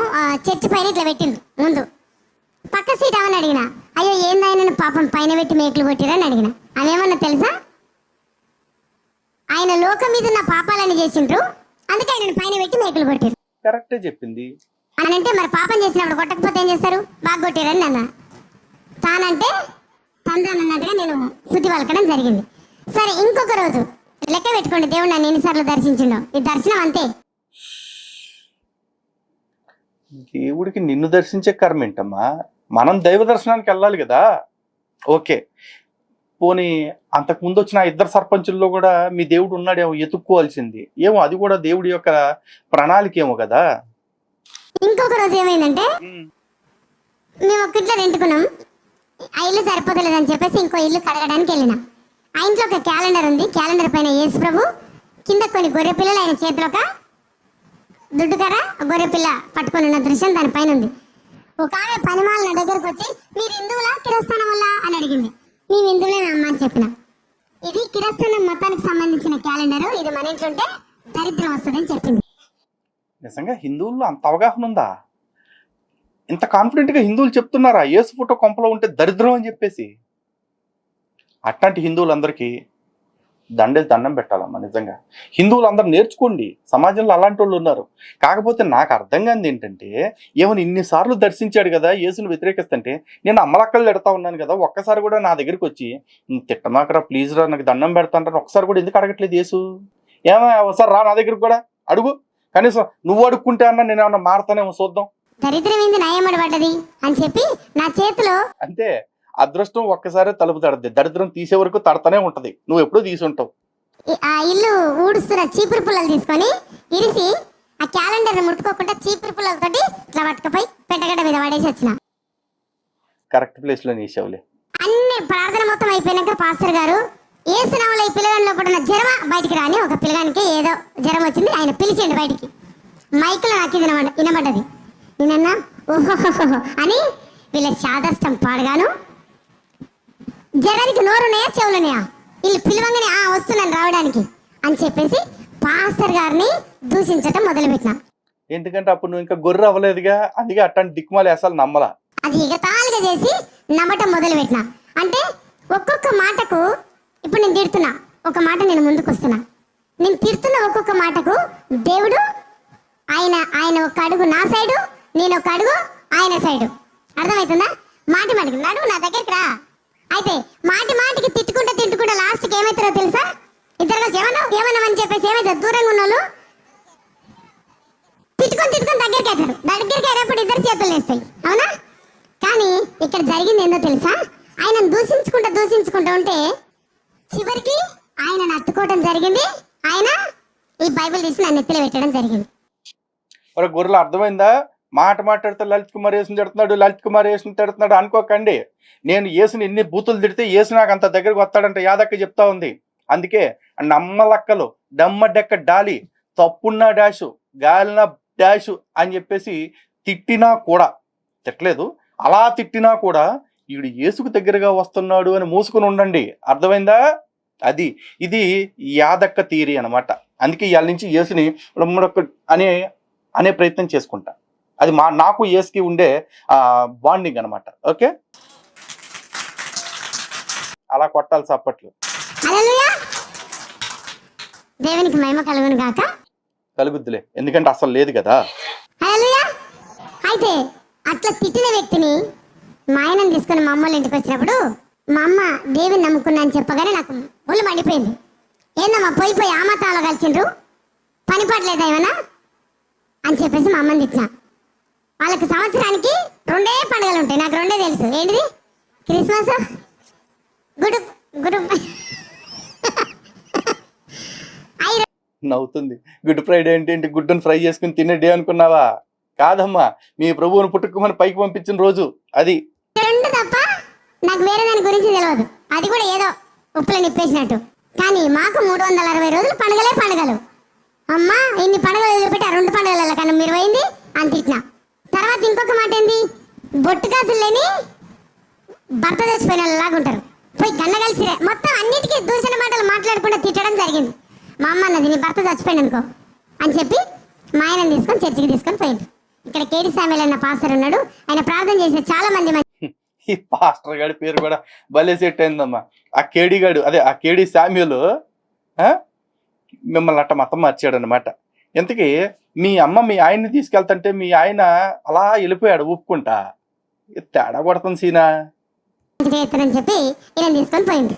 Speaker 2: చర్చి పైన ఇట్లా పెట్టింది ముందు. పక్క సీట్ అవని అడిగిన, అయ్యో ఏందాయన పాపం పైన పెట్టి మేకలు కొట్టిరని అడిగిన. అవేమన్నా తెలుసా, ఆయన లోకం మీద ఉన్న పాపాలని చేసిండ్రు, అందుకే ఆయన పైన పెట్టి మేకలు కొట్టిరు.
Speaker 1: కరెక్టే చెప్పింది
Speaker 2: అని అంటే మరి పాపం చేసినప్పుడు కొట్టకపోతే ఏం చేస్తారు, బాగా కొట్టిరని అన్న. తానంటే తండ్రి అన్నట్టుగా నేను శుద్ధి పలకడం జరిగింది. సరే ఇంకొక రోజు లెక్క పెట్టుకోండి, దేవుడు నన్ను ఎన్నిసార్లు దర్శించిండో. ఈ దర్శనం అంతే.
Speaker 1: దేవుడికి నిన్ను దర్శించే కర్మ ఏంటమ్మా, మనం దైవ దర్శనానికి వెళ్ళాలి కదా. ఓకే, పోనీ అంతకుముందు వచ్చిన 2 సర్పంచుల్లో కూడా మీ దేవుడు ఉన్నాడేమో ఎత్తుక్కోవాల్సింది ఏమో, అది కూడా దేవుడి యొక్క ప్రణాళిక ఏమో కదా.
Speaker 2: ఇంకొక రోజు ఏమైందంటే మేము ఒక ఇంట్లో రెంటుకున్నాం, ఆ ఇల్లు సరిపోతలేదని చెప్పేసి ఇంకో ఇల్లు కడగడానికి వెళ్ళినాం. ఆ ఇంట్లో ఒక క్యాలెండర్ ఉంది, క్యాలెండర్ పైన యేసు ప్రభు, కింద కొన్ని గొర్రె పిల్లలు, ఆయన చేతిలో ఒక దుడ్డుకర గొర్రె పిల్ల పట్టుకొని ఉన్న దృశ్యం దానిపైన ఉంది. ఒక ఆమె పనిమాల నా దగ్గరకు వచ్చి, మీరు హిందువులా కిరస్థానం వల్ల అని అడిగింది. మేము హిందువులే అమ్మ అని చెప్పిన. ఇది కిరస్థానం మతానికి సంబంధించిన క్యాలెండర్, ఇది మన ఇంట్లో ఉంటే దరిద్రం వస్తుందని చెప్పింది.
Speaker 1: నిజంగా హిందువుల్లో అంత అవగాహన ఉందా? ఇంత కాన్ఫిడెంట్గా హిందువులు చెప్తున్నారా యేసు ఫోటో కొంపలో ఉంటే దరిద్రం అని చెప్పేసి? అట్లాంటి హిందువులందరికీ దండం పెట్టాలమ్మా నిజంగా. హిందువులు అందరూ నేర్చుకోండి, సమాజంలో అలాంటి వాళ్ళు ఉన్నారు. కాకపోతే నాకు అర్థం కానిది ఏంటంటే, ఏమని ఇన్నిసార్లు దర్శించాడు కదా యేసుని వ్యతిరేకిస్తుంటే, నేను అమ్మలక్కలు తిడతా ఉన్నాను కదా, ఒక్కసారి కూడా నా దగ్గరికి వచ్చి తిట్టమాకరా ప్లీజ్ రా నాకు దండం పెడతాంటారు ఒక్కసారి కూడా ఎందుకు అడగట్లేదు యేసు? ఏమో ఒకసారి రా నా దగ్గరికి కూడా అడుగు, కనీసం నువ్వు అడుక్కుంటే అన్నా నేను ఏమన్నా మారుతానేమో చూద్దాం.
Speaker 2: దరిద్రమైంది నయమడి పడ్డది అని చెప్పి నా చేతిలో
Speaker 1: అంతే, అదృష్టం ఒక్కసారి తలుపు తడద్ది, దరిద్రం తీసే వరకు తడతానే ఉంటది, నువ్వు ఎప్పుడూ తీసి ఉంటావు.
Speaker 2: ఆ ఇల్లు ఊడుస్తున్న చీపురు పుల్లలు తీసుకొని ఇరిసి ఆ క్యాలెండర్ ముట్టుకోకుండా చీపురు పుల్లలతోటి ఇట్లా పట్టుకుపోయి పెట్టగడ్డ మీద పడేసి వచ్చిన.
Speaker 1: కరెక్ట్ ప్లేస్ లో నీసావులే.
Speaker 2: అన్ని ప్రార్థన మొత్తం అయిపోయినాక పాస్టర్ గారు ఏసునామలో ఈ పిల్లగానిలో పడిన జ్వరం బయటికి రాని, ఒక పిల్లగానికి ఏదో జ్వరం వచ్చింది, ఆయన పిలిచిండు బయటికి. మైకులో నాకు ఇది వినబడ్డది. నేనన్నా ఓహోహోహో అని వీళ్ళ శాదస్తం పాడగాను, జ్వరానికి నోరున్నాయా చెవులున్నాయా, వీళ్ళు పిలవంగానే వస్తున్నాను రావడానికి అని చెప్పేసి పాస్టర్ గారిని దూషించటం మొదలుపెట్టిన.
Speaker 1: ఎందుకంటే అప్పుడు నువ్వు ఇంకా గొర్రె అవ్వలేదుగా, అందుకే అట్లాంటి దిక్కుమాలి అసలు నమ్మలా.
Speaker 2: అది ఎగతాళిగా చేసి నమ్మటం మొదలుపెట్టిన. అంటే ఒక్కొక్క మాటకు, ఇప్పుడు నేను తిడుతున్నా ఒక మాట, నేను ముందుకు వస్తున్నా, నేను తిడుతున్న ఒక్కొక్క మాటకు దేవుడు ఆయన ఒక అడుగు నా సైడు, నేను ఒక అడుగు ఆయన సైడు. అర్థమవుతుందా? మాటి మాటికి నడువు నా దగ్గరికి రా. అయితే మాటి మాటికి తిట్టుకుంటా లాస్ట్కి ఏమవుతారో తెలుసా? ఇద్దరు కలిసి ఏమన్నామని చెప్పేసి ఏమవుతారు, దూరంగా ఉన్న వాళ్ళు తిట్టుకొని దగ్గరికి అవుతారు. దగ్గరికి అయినప్పుడు ఇద్దరు చేతులు వేస్తాయి, అవునా? కానీ ఇక్కడ జరిగింది ఏందో తెలుసా? ఆయన దూషించుకుంటూ ఉంటే చివరికి ఆయన అత్తుకోవడం జరిగింది. ఆయన ఈ బైబిల్ తీసి నన్ను ఎత్తిలో పెట్టడం జరిగింది.
Speaker 1: గొర్రెలు అర్థమైందా? మాట మాట్లాడితే లలిత్ కుమార్ యేసుని తిడుతున్నాడు అనుకోకండి. నేను యేసుని ఎన్ని బూతులు తిడితే యేసు నాకు అంత దగ్గరకు వస్తాడంటే యాదక్క చెప్తా ఉంది. అందుకే నమ్మలక్కలు డమ్మ డెక్క డాలి, తప్పున్న డాషు గాలిన డాషు అని చెప్పేసి తిట్టినా కూడా, తిట్టలేదు అలా తిట్టినా కూడా వీడు యేసుకు దగ్గరగా వస్తున్నాడు అని మూసుకుని ఉండండి. అర్థమైందా? ఇది యాదక్క థియరీ అనమాట. అందుకే ఇవాళ నుంచి యేసుని అనే ప్రయత్నం చేసుకుంటా. అది నాకు యేసుకి ఉండే బాండింగ్ అనమాట. ఓకే, అలా కొట్టాలి చప్పట్లు.
Speaker 2: దేవునికి మహిమ కలుగును గాక.
Speaker 1: కలుగుద్దులే, ఎందుకంటే అసలు లేదు కదా.
Speaker 2: అయితే అట్లా తిట్టిన వ్యక్తిని మా ఆయనను తీసుకుని మా అమ్మోళ్ళ ఇంటికి వచ్చినప్పుడు మా అమ్మ దేవుని నమ్ముకున్నా అని చెప్పగానే నాకు ఒళ్ళు మండిపోయింది. ఏందమ్మా పోయి ఆమతాలో కలిసిండ్రు, పని పడలేదా ఏమన్నా అని చెప్పేసి మా అమ్మని తిట్టిన. వాళ్ళకి సంవత్సరానికి 2 పండుగలు ఉంటాయి, నాకు 2 తెలుసు. ఏంటిది? క్రిస్మస్, గుడ్
Speaker 1: నవ్వుతుంది. గుడ్ ఫ్రైడే ఏంటి, గుడ్డును ఫ్రై చేసుకుని తినే డే అనుకున్నావా? కాదమ్మా, మీ ప్రభువును పుట్టుకుమని పైకి పంపించిన రోజు అది.
Speaker 2: 2 తప్ప నాకు వేరే దాని గురించి తెలియదు. అది కూడా ఏదో ఉప్పులో నిప్పేసినట్టు. కానీ మాకు 360 రోజులు పండుగలు. అమ్మా ఇన్ని పండుగలు వదిలిపెట్టి ఆ 2 పండుగల కన్నా మీరు పోయింది అని తిట్టిన. తర్వాత ఇంకొక మాట ఏంది, బొట్టు కాసులు లేని భర్త తెచ్చిపోయిన లాగా ఉంటారు, పోయి గన్న కలిసి మొత్తం అన్నిటికీ దూషణ మాటలు మాట్లాడకుండా తిట్టడం జరిగింది. మా అమ్మ అన్నది నీ భర్త చచ్చిపోయింది అనుకో అని చెప్పి మా ఆయనను తీసుకొని చర్చికి తీసుకొని పోయింది. ఇక్కడ కేడి సామ్యూల్ అన్న పాస్టర్ ఉన్నాడు, ఆయన ప్రార్థన చేసిన చాలా మంది.
Speaker 1: ఈ పాస్టర్ గాడి పేరు కూడా భలే సెట్ అయిందమ్మా. ఆ కేడి గాడు, అదే ఆ కేడి సామ్యూల్ మిమ్మల్ని అట్ట మతం మార్చాడు అనమాట. ఇంతకీ మీ అమ్మ మీ ఆయన్ని తీసుకెళ్తుంటే మీ ఆయన అలా వెళ్ళిపోయాడు ఊపుకుంటా. తేడా కొడుతుంది సీనా
Speaker 2: అని చెప్పి ఈయన తీసుకొని పోయింది.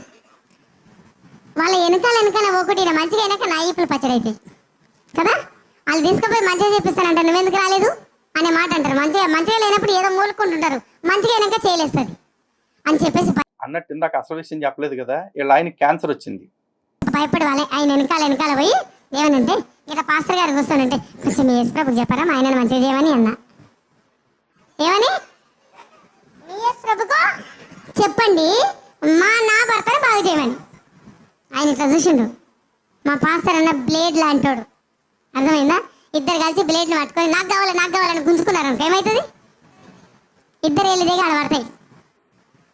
Speaker 2: వాళ్ళ వెనకాల ఒకటి మంచిగా వెనక నాయిపులు పచ్చడి అయితే కదా, వాళ్ళు తీసుకుపోయి మంచిగా చెప్పిస్తానంట, నువ్వెందుకు రాలేదు అనే మాట అంటారు. మంచిగా లేనప్పుడు ఏదో మూలుకుంటుంటారు, మంచిగా వెనక చేయలేస్తుంది అని చెప్పేసి
Speaker 1: అన్నట్టు ఇందాక అసలు విషయం చెప్పలేదు కదా, వీళ్ళ ఆయన క్యాన్సర్ వచ్చింది.
Speaker 2: భయపడి వాళ్ళే ఆయన వెనకాల పోయి ఏమనంటే ఇట్లా పాస్టర్ గారు కూర్చోనంటే కొంచెం యేసు ప్రభుకి చెప్పారా మా ఆయనను మంచిగా చేయమని అన్నా. ఏమని యేసు ప్రభుకు చెప్పండి నా భర్తను బాగా చేయమని. ఆయన ఇట్లా చూసిండు, మా పాస్టర్ అన్న బ్లేడ్ లాంటోడు. అర్థమైందా? ఇద్దరు కలిసి బ్లేడ్ని పట్టుకొని నాకు కావాలని గుంజుకున్నారు అనుకో ఏమవుతుంది, ఇద్దరు వెళ్ళి దిగి ఆడబడతాయి.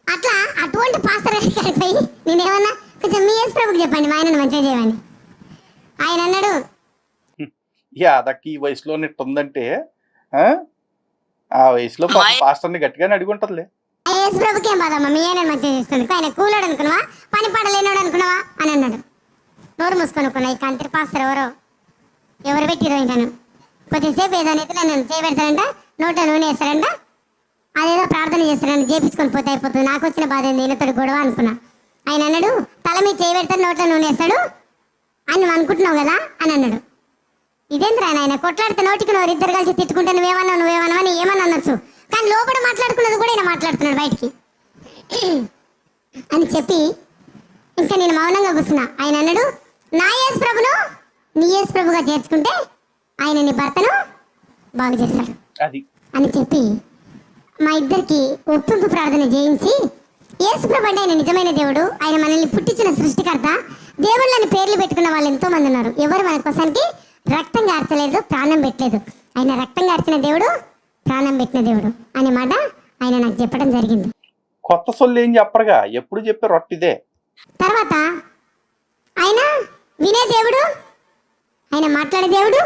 Speaker 2: అట్లా అటువంటి పాస్టర్ గారికి పోయి నేనేమన్నా కొంచెం మీ యేసు ప్రభుకి చెప్పండి మా ఆయనను మంచిగా చేయమని. ఆయన అన్నాడు
Speaker 1: యాదక్క ఈ వయసులో ఉందంటే ఆ వయసులో పాస్టర్ని గట్టిగానే అడుగుంటుందిలే.
Speaker 2: యేసు ప్రభుకి ఏం బాధమ్మా, మీ ఆయన మంచిగా చేస్తుంది, ఆయన కూలాడు అనుకున్నావా, పని పడలేనాడు అనుకున్నావా అని అన్నాడు. నోరు మూసుకొనుకున్నా. ఈ కంత్రి పాస్తారు ఎవరు పెట్టిరో ఇంకాను. కొద్దిసేపు ఏదో నెత్తిలో నన్ను చేయబెడతారంట, నోట్లో నూనె వేస్తారంట, అదేదో ప్రార్థన చేస్తారంట, చేపించుకొని పోతే అయిపోతుంది. నాకు వచ్చిన బాధ ఏంది, ఈయనతోటి గొడవ అనుకున్నా. ఆయన అన్నాడు, తల మీద చేయబెడతాడు, నోట్లో నూనె వేస్తాడు అని నువ్వు అనుకుంటున్నావు కదా అని అన్నాడు. ఇదేంద్రా ఆయన కొట్లాడితే నోటికి నోరు ఇద్దరు కలిసి తిట్టుకుంటే నువ్వేమన్నావు అని ఏమన్నా అనొచ్చు, కానీ లోపల మాట్లాడుకున్నది కూడా ఈయన మాట్లాడుతున్నాడు బయటికి అని చెప్పి ఇంకా నేను మౌనంగా కూర్చున్నా. ఆయన అన్నాడు, నా యేసు ప్రభును నీ యేసు ప్రభుగా చేర్చుకుంటే ఆయన నీ భర్తను బాగు చేస్తాడు అని చెప్పి మా ఇద్దరికి ఒప్పింపు ప్రార్థన చేయించి, యేసు ప్రభు అంటే ఆయన నిజమైన దేవుడు, ఆయన మనల్ని పుట్టించిన సృష్టికర్త, దేవుళ్ళని పేర్లు పెట్టుకున్న వాళ్ళు ఎంతో మంది ఉన్నారు. ఎవరు మన కోసానికి రక్తం గార్చలేదు, ప్రాణం పెట్టలేదు. ఆయన రక్తం గార్చిన దేవుడు, ప్రాణం పెట్టిన దేవుడు అనే మాట ఆయన నాకు చెప్పడం జరిగింది.
Speaker 1: కొత్త సొల్లు ఏం చెప్పరుగా, ఎప్పుడు చెప్పే రొట్టిదే.
Speaker 2: తర్వాత ఆయన వినే దేవుడు, ఆయన మాట్లాడే దేవుడు,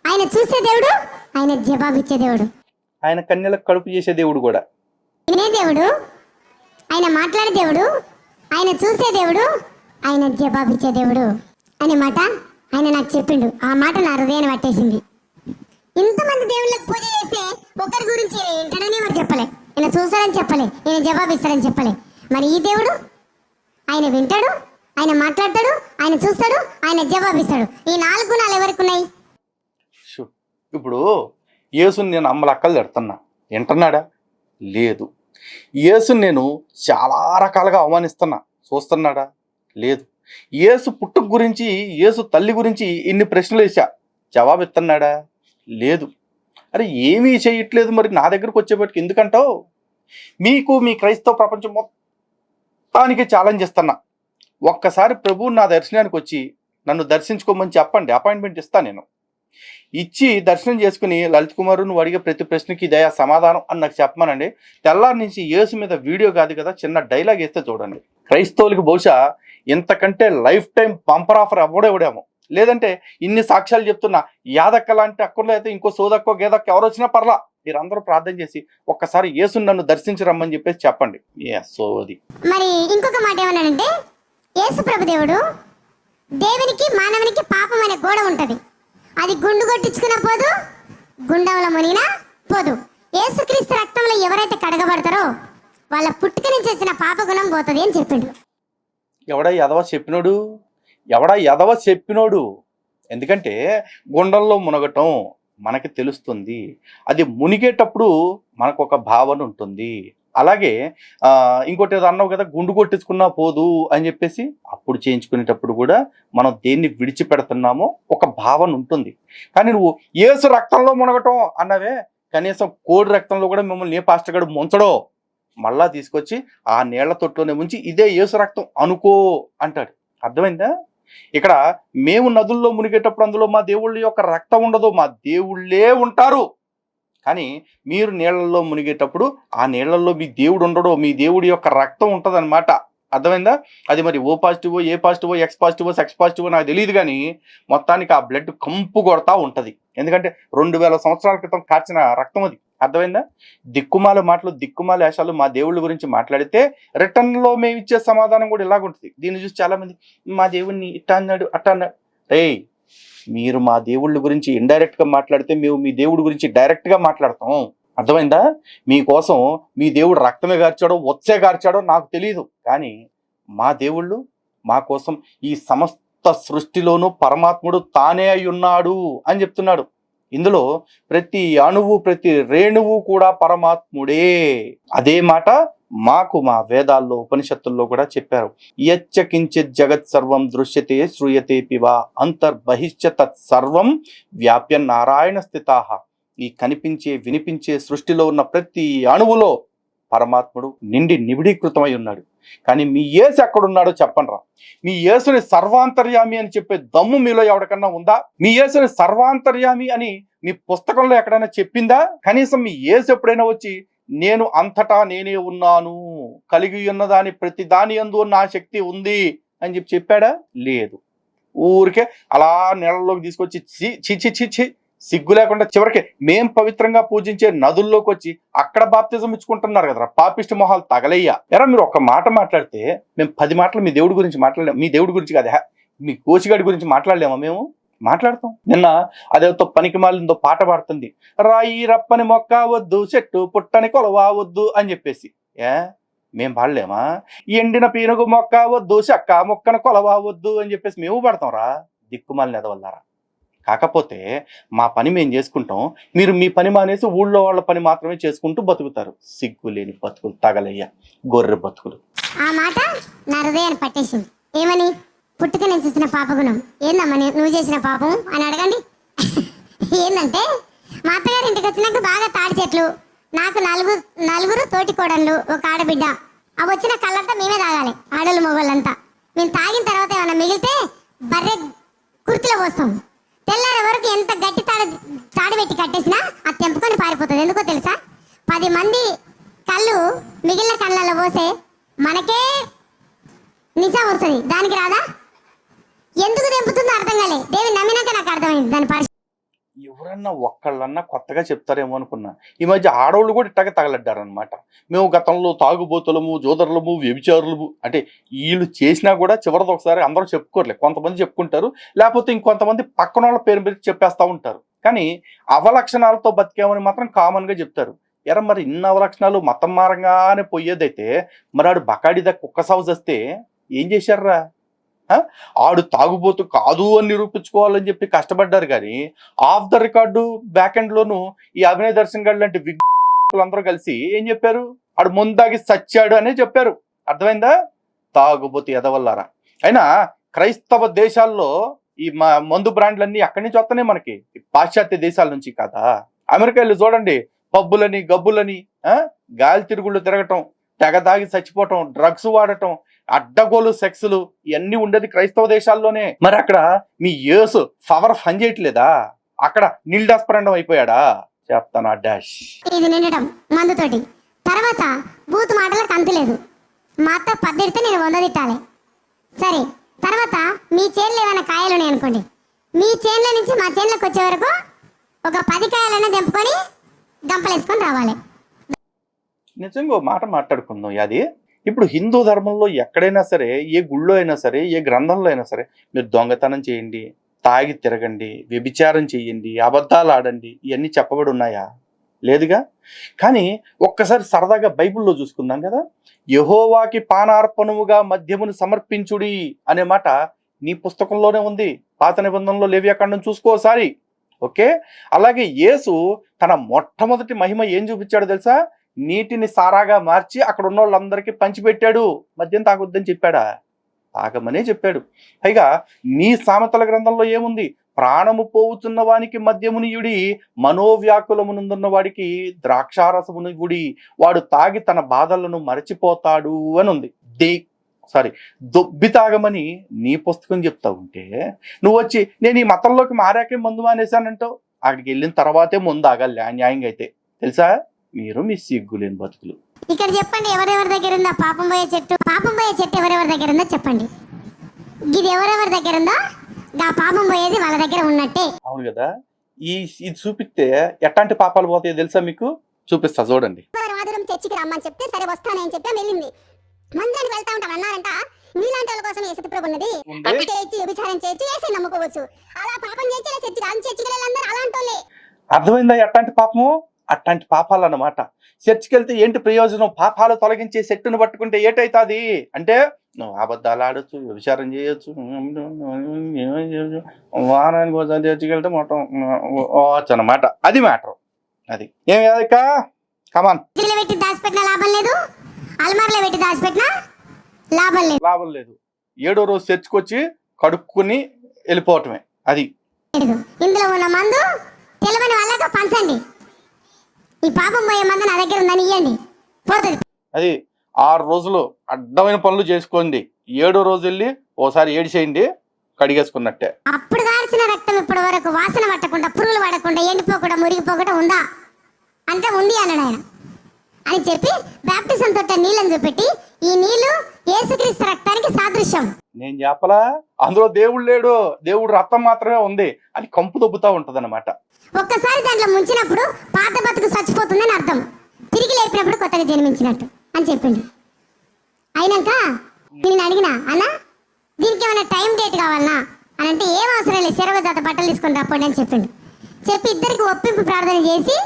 Speaker 2: ఆయన చూసే దేవుడు, ఆయన జవాబిచ్చే దేవుడు,
Speaker 1: ఆయన కన్యలకు కడుపు చేసే దేవుడు కూడా.
Speaker 2: వినే దేవుడు, ఆయన మాట్లాడే దేవుడు, ఆయన చూసే దేవుడు, ఆయన జవాబిచ్చే దేవుడు అనే మాట ఆయన నాకు చెప్పిండు. ఆ మాట నా హృదయాన్ని పట్టేసింది. ఇంతమంది దేవుళ్ళకి పూజ చేస్తే ఒకరి గురించి ఏంటనే మరి చెప్పలే, ఈయన చూస్తాడని చెప్పలే, ఈయన జవాబిస్తాడని చెప్పలే. మరి ఈ దేవుడు ఆయన వింటాడు, ఆయన మాట్లాడతాడు, ఆయన చూస్తాడు, ఆయన జవాబిస్తాడు. ఈ 4 గుణాలు ఎవరికి ఉన్నాయి?
Speaker 1: ఇప్పుడు యేసుని నేను అమ్మలక్కలు తిడుతున్నా, వింటున్నాడా? లేదు. యేసుని నేను చాలా రకాలుగా అవమానిస్తున్నా, చూస్తున్నాడా? లేదు. యేసు పుట్టుక గురించి, యేసు తల్లి గురించి ఇన్ని ప్రశ్నలు వేసా, జవాబు ఇస్తున్నాడా? లేదు. అరే ఏమీ చేయట్లేదు, మరి నా దగ్గరకు వచ్చేపటికి ఎందుకంటావు? మీకు మీ క్రైస్తవ ప్రపంచం మొత్తానికి ఛాలెంజ్ ఇస్తున్నా. ఒక్కసారి ప్రభువు నా దర్శనానికి వచ్చి నన్ను దర్శించుకోమని చెప్పండి, అపాయింట్మెంట్ ఇస్తాను. నేను ఇచ్చి దర్శనం చేసుకుని, లలిత్ కుమార్ నువ్వు అడిగే ప్రతి ప్రశ్నకి ఇదే సమాధానం అని నాకు చెప్పమనండి. తెల్లారి నుంచి యేసు మీద వీడియో కాదు కదా, చిన్న డైలాగ్ వేస్తే చూడండి. క్రైస్తవులకి బహుశా ఇంతకంటే లైఫ్ టైం బంపర్ ఆఫర్ అవ్వడేమో. లేదంటే ఇన్ని సాక్ష్యాలు చెప్తున్నా, యాదక్క లాంటి అక్కర్లో అయితే ఇంకో సోదక్కో గేదక్క ఎవరు వచ్చినా పర్లా, మీరందరూ ప్రార్థన చేసి ఒక్కసారి యేసుని నన్ను దర్శించరమ్మని చెప్పేసి చెప్పండి. సోది.
Speaker 2: మరి ఇంకొక మాట ఏమన్నాడంటే, యేసు ప్రభు దేవుడు, దేవునికి మానవునికి పాపం అనే గోడ ఉంటది, అది గుండు కొట్టించుకున్న పోదు, గుండంలో మునిగినా పోదు. యేసుక్రీస్తు రక్తంలో ఎవరైతే కడగబడతారో వాళ్ళ పుట్టుక నుంచి వచ్చిన పాప గుణం పోతుంది అని చెప్పిండు.
Speaker 1: ఎవడా ఎదవ చెప్పినోడు? ఎందుకంటే గుండంలో మునగటం మనకి తెలుస్తుంది, అది మునిగేటప్పుడు మనకు ఒక భావన ఉంటుంది. అలాగే ఇంకోటి ఏదో అన్నావు కదా, గుండు కొట్టించుకున్నా పోదు అని చెప్పేసి, అప్పుడు చేయించుకునేటప్పుడు కూడా మనం దేన్ని విడిచిపెడుతున్నామో ఒక భావన ఉంటుంది. కానీ నువ్వు యేసు రక్తంలో మునగటం అన్నవే, కనీసం కోడి రక్తంలో కూడా మిమ్మల్ని ఏ పాస్టర్ గడు ముంచడో, మళ్ళా తీసుకొచ్చి ఆ నీళ్ల తొట్టులోనే ముంచి ఇదే యేసు రక్తం అనుకో అంటాడు. అర్థమైందా? ఇక్కడ మేము నదుల్లో మునిగేటప్పుడు అందులో మా దేవుళ్ళ యొక్క రక్తం ఉండదు, మా దేవుళ్ళే ఉంటారు. కానీ మీరు నీళ్లలో మునిగేటప్పుడు ఆ నీళ్లలో మీ దేవుడు ఉండడో, మీ దేవుడి యొక్క రక్తం ఉంటుంది అనమాట. అర్థమైందా? అది మరి ఓ పాజిటివో, ఏ పాజిటివో, ఎక్స్ పాజిటివో, సెక్స్ పాజిటివో నాకు తెలియదు, కానీ మొత్తానికి ఆ బ్లడ్ కంపు కొడతా ఉంటుంది. ఎందుకంటే 2000 సంవత్సరాల క్రితం కాచిన రక్తం అది. అర్థమైందా? దిక్కుమాల మాటలు, దిక్కుమాల వేషాలు మా దేవుళ్ళ గురించి మాట్లాడితే రిటర్న్లో మేము ఇచ్చే సమాధానం కూడా ఇలాగుంటుంది. దీన్ని చూసి చాలా మంది మా దేవుడిని ఇట్టా అన్నాడు, అట్టా అన్నాడు. రేయ్, మీరు మా దేవుళ్ళ గురించి ఇండైరెక్ట్ గా మాట్లాడితే మేము మీ దేవుడి గురించి డైరెక్ట్ గా మాట్లాడతాం. అర్థమైందా? మీకోసం మీ దేవుడు రక్తమే గార్చాడో వచ్చే గార్చాడో నాకు తెలియదు, కానీ మా దేవుళ్ళు మా కోసం ఈ సమస్త సృష్టిలోనూ పరమాత్ముడు తానే అయి ఉన్నాడు అని చెప్తున్నాడు. ఇందులో ప్రతి అణువు, ప్రతి రేణువు కూడా పరమాత్ముడే. అదే మాట మాకు మా వేదాల్లో, ఉపనిషత్తుల్లో కూడా చెప్పారు. యచ్చ కించిత్ జగత్ సర్వం దృశ్యతే శ్రూయతే పివా అంతర్బహిశ్చ తత్ సర్వం వ్యాప్య నారాయణ స్థితాః. ఈ కనిపించే, వినిపించే సృష్టిలో ఉన్న ప్రతి అణువులో పరమాత్ముడు నిండి నిబిడీకృతమై ఉన్నాడు. కానీ మీ యేసు ఎక్కడున్నాడో చెప్పండిరా. మీ యేసుని సర్వాంతర్యామి అని చెప్పే దమ్ము మీలో ఎవరికన్నా ఉందా? మీ యేసుని సర్వాంతర్యామి అని మీ పుస్తకంలో ఎక్కడైనా చెప్పిందా? కనీసం మీ యేసు ఎప్పుడైనా వచ్చి నేను అంతటా నేనే ఉన్నాను, కలిగి ఉన్నదాని ప్రతి దాని యందు నా శక్తి ఉంది అని చెప్పాడా? లేదు. ఊరికే అలా నీళ్ళలోకి తీసుకొచ్చి చి సిగ్గు లేకుండా చివరికి మేం పవిత్రంగా పూజించే నదుల్లోకి వచ్చి అక్కడ బాప్తిజం ఇచ్చుకుంటున్నారు కదరా పాపిష్టి మొహాలు తగలయ్యా. ఎరా మీరు ఒక మాట మాట్లాడితే మేము 10 మాటలు మీ దేవుడి గురించి మాట్లాడలేం. మీ దేవుడి గురించి కాదా, మీ కోచిగాడి గురించి మాట్లాడలేమా మేము? మాట్లాడతాం. నిన్న అదేతో పనికి మాలిందో పాట పాడుతుంది, రాయి రప్పని మొక్క వద్దు, చెట్టు పుట్టని కొలవద్దు అని చెప్పేసి. మేం పాడలేమా? ఎండిన పీనుగు మొక్క వద్దు, చెక్క మొక్కను కొలవద్దు అని చెప్పేసి మేము పాడతాం రా, దిక్కుమాలిన ఎదవల్లారా. కాకపోతే మా పని మేము చేసుకుంటాం, మీరు మీ పని మానేసి ఊళ్ళో వాళ్ళ పని మాత్రమే చేసుకుంటూ బతుకుతారు. సిగ్గు లేని బతుకులు, తగలయ్యా గొర్రె బతుకులు.
Speaker 2: ఆ మాట నా హృదయాన్ని పట్టేసింది. ఏమని? పుట్టుక నేను చూసిన పాపగుణం. ఏందమ్మా నువ్వు చేసిన పాపం అని అడగండి. ఏంటంటే మా అత్తగారి ఇంటికి వచ్చినాక బాగా తాడి చెట్లు, నాకు నలుగురు తోటి కోడళ్ళు, ఒక ఆడబిడ్డ. అవి వచ్చిన కళ్ళంతా మేమే తాగాలి, ఆడోళ్ళు మొగోళ్ళంతా. మేము తాగిన తర్వాత ఏమైనా మిగిలితే బర్రె కుర్తిలో పోస్తాం. తెల్లారే వరకు ఎంత గట్టి తాడు పెట్టి కట్టేసినా అది తెంపుకొని పారిపోతుంది. ఎందుకో తెలుసా? 10 మంది కళ్ళు మిగిలిన కళ్ళల్లో పోసే మనకే నిజం వస్తుంది, దానికి రాదా? ఎందుకు తెంపుతుందో అర్థం కాలే. దేవి నమ్మినాక నాకు అర్థమైంది దాని పరిస్థితి.
Speaker 1: ఎవరన్నా ఒక్కళ్ళన్నా కొత్తగా చెప్తారేమో అనుకున్నా. ఈ మధ్య ఆడవాళ్ళు కూడా ఇట్టగా తగలడ్డారనమాట. మేము గతంలో తాగుబోతులము, జోదరులము, వ్యభిచారులము అంటే వీళ్ళు చేసినా కూడా చివరిది ఒకసారి అందరూ చెప్పుకోరలే. కొంతమంది చెప్పుకుంటారు, లేకపోతే ఇంకొంతమంది పక్కన వాళ్ళ పేరు మీద చెప్పేస్తూ ఉంటారు. కానీ అవలక్షణాలతో బతికామని మాత్రం కామన్గా చెప్తారు. మరి ఇన్ని అవలక్షణాలు మతం మారంగానే పోయేదైతే మరి ఆడు బకాడిదా కుక్క సాగు వస్తే ఏం చేశారా? ఆడు తాగుబోతు కాదు అని నిరూపించుకోవాలని చెప్పి కష్టపడ్డారు. కానీ off the record back end లోను ఈ అభినయ దర్శన్ గారు లాంటి అందరూ కలిసి ఏం చెప్పారు? ఆడు ముందాగి సచ్చాడు అనే చెప్పారు. అర్థమైందా? తాగుబోతు ఎదవల్లారా. అయినా క్రైస్తవ దేశాల్లో ఈ మందు బ్రాండ్లన్నీ అక్కడి నుంచి వస్తున్నాయి మనకి, పాశ్చాత్య దేశాల నుంచి కాదా? అమెరికాలో చూడండి, పబ్బులని గబ్బులని గాలి తిరుగుళ్ళు తిరగటం, తెగ దాగి చచ్చిపోవటం, డ్రగ్స్ వాడటం, అడ్డగోలు సెక్స్లు ఇవన్నీ ఉండేది క్రైస్తవ దేశాల్లోనే. మరి అక్కడ మీ యేసు పవర్ పని చేయట్లేదా? అక్కడ నిల్డాస్పరండం అయిపోయాడా? చెప్తాను డాష్.
Speaker 2: ఇది నిండటం మందుతోటి తర్వాత బూత్ మాటలకు అంతులేదు. మా అత్త 10 తిడితే నేను 100 తిట్టాలి. సరే, తర్వాత మీ చేనులో ఏమైనా కాయలు ఉన్నాయి అనుకోండి, మీ చేనుల నుంచి మా చేనులకు వచ్చే వరకు ఒక 10 కాయలైనా తెంపుకొని గంపలేసుకొని రావాలి.
Speaker 1: నిజంగా మాట మాట్లాడుకుందాం. అది ఇప్పుడు హిందూ ధర్మంలో ఎక్కడైనా సరే, ఏ గుళ్ళో అయినా సరే, ఏ గ్రంథంలో అయినా సరే, మీరు దొంగతనం చేయండి, తాగి తిరగండి, వ్యభిచారం చేయండి, అబద్ధాలు ఆడండి, ఇవన్నీ చెప్పబడి ఉన్నాయా? లేదుగా. కానీ ఒక్కసారి సరదాగా బైబిల్లో చూసుకుందాం కదా. యెహోవాకి పానార్పణముగా మద్యమును సమర్పించుడి అనే మాట నీ పుస్తకంలోనే ఉంది. పాత నిబంధనలో లేవ్యాకాండం చూసుకోసారి. ఓకే. అలాగే యేసు తన మొట్టమొదటి మహిమ ఏం చూపించాడో తెలుసా? నీటిని సారాగా మార్చి అక్కడ ఉన్న వాళ్ళందరికీ పంచిపెట్టాడు. మద్యం తాగొద్దని చెప్పాడా? తాగమనే చెప్పాడు. పైగా నీ సామెతల గ్రంథంలో ఏముంది? ప్రాణము పోవుతున్న వానికి మద్యమునియుడి, మనోవ్యాకులమునందున్న వాడికి ద్రాక్షారసమునిగుడి, వాడు తాగి తన బాధలను మరచిపోతాడు అని ఉంది. దొబ్బి తాగమని నీ పుస్తకం చెప్తా ఉంటే నువ్వు వచ్చి నేను ఈ మతంలోకి మారాకే మందు మానేశానంటావు. అక్కడికి వెళ్ళిన తర్వాతే ముందు ఆగాలి న్యాయంగా అయితే. తెలుసా? మీరు మీ సిగ్గులేని బతుకులు.
Speaker 2: ఇక్కడ చెప్పండి, ఎవరెవరి దగ్గర ఉందా పాపం పోయే చెట్టు? పాపం పోయే చెట్టు ఎవరెవరి దగ్గర ఉందో చెప్పండి. ఇది ఎవరెవరి దగ్గర ఉందో ఆ పాపం పోయేది వాళ్ళ దగ్గర ఉన్నట్టే.
Speaker 1: అవును కదా. ఇది చూపిస్తే ఎట్లాంటి పాపాలు పోతాయో తెలుసా మీకు? చూపిస్తా చూడండి.
Speaker 2: చర్చికి రమ్మని చెప్తే సరే వస్తానని చెప్పి వెళ్ళింది. మందిరానికి వెళ్తా ఉంటాం అన్నారంట. మీలాంటి వాళ్ళ కోసం యేసు ప్రభు ఉన్నది. చేయొచ్చు, వ్యభిచారం చేయొచ్చు, యేసు నమ్ముకోవచ్చు. అలా పాపం చేసి చర్చికి వెళ్ళాలందరూ అలాంటి వాళ్ళే.
Speaker 1: అర్థమైందా? ఎట్లాంటి పాపము? అట్లాంటి పాపాలు అన్నమాట. చర్చికి వెళ్తే ఏంటి ప్రయోజనం? పాపాలు తొలగించే సెట్టును పట్టుకుంటే ఏటైతుంది అంటే నువ్వు అబద్ధాలు ఆడొచ్చు, వ్యభిచారం చేయొచ్చు, వారానికి ఒకసారి చర్చికి వెళ్తే మొత్తం అన్నమాట. అది మ్యాటర్. అది ఏం కాదక్క. కమాన్.
Speaker 2: పెట్టి దాచిపెట్టిన లాభం లేదు, అల్మార్లో పెట్టి దాచిపెట్టినా
Speaker 1: లాభం లేదు. 7వ రోజు చర్చికి వచ్చి కడుక్కుని వెళ్ళిపోవటమే. అది
Speaker 2: ఇందులో ఉన్న మందు తెలవని వాళ్ళకు పంచండి. ఈ పాపం పోయే మందు నా దగ్గర ఉందని ఇవ్వండి, పోతుంది.
Speaker 1: అది 6 రోజులు అడ్డమైన పనులు చేసుకోండి. 7వ రోజు వెళ్ళి ఓసారి ఏడిచేయండి, కడిగేసుకున్నట్టే.
Speaker 2: అప్పుడు కాల్చిన రక్తం ఇప్పటి వరకు వాసన పట్టకుండా, పురుగులు పడకుండా, ఎండిపోకుండా, మురిగిపోకుండా ఉందా అంటే ఉంది అన్నాడు ఆయన. అని చెప్పి బాప్టిజం తోట నీళ్ళని చూపెట్టి ఈ నీళ్లు యేసుక్రీస్తు రక్తానికి సాదృశ్యం.
Speaker 1: నేను చెప్పలా, అందులో దేవుడు లేడు, దేవుడు రక్తం మాత్రమే ఉంది. అది కంపు దొబ్బుతా ఉంటది అన్నమాట.
Speaker 2: ఒక్కసారి దాంట్లో ముంచినప్పుడు పాత బతుకు చచ్చిపోతుందని అర్థం, తిరిగి లేపినప్పుడు కొత్తగా జన్మించినట్టు అని చెప్పిండు. అయినాక నేను అడిగినా, అన్న దీనికి ఏమైనా టైం డేట్ కావాలనా అని అంటే ఏం అవసరం లేదు, చెరవ జత బట్టలు తీసుకొని రాపోండి అని చెప్పిండు. చెప్పి ఇద్దరికి ఒప్పింపు ప్రార్థన చేసి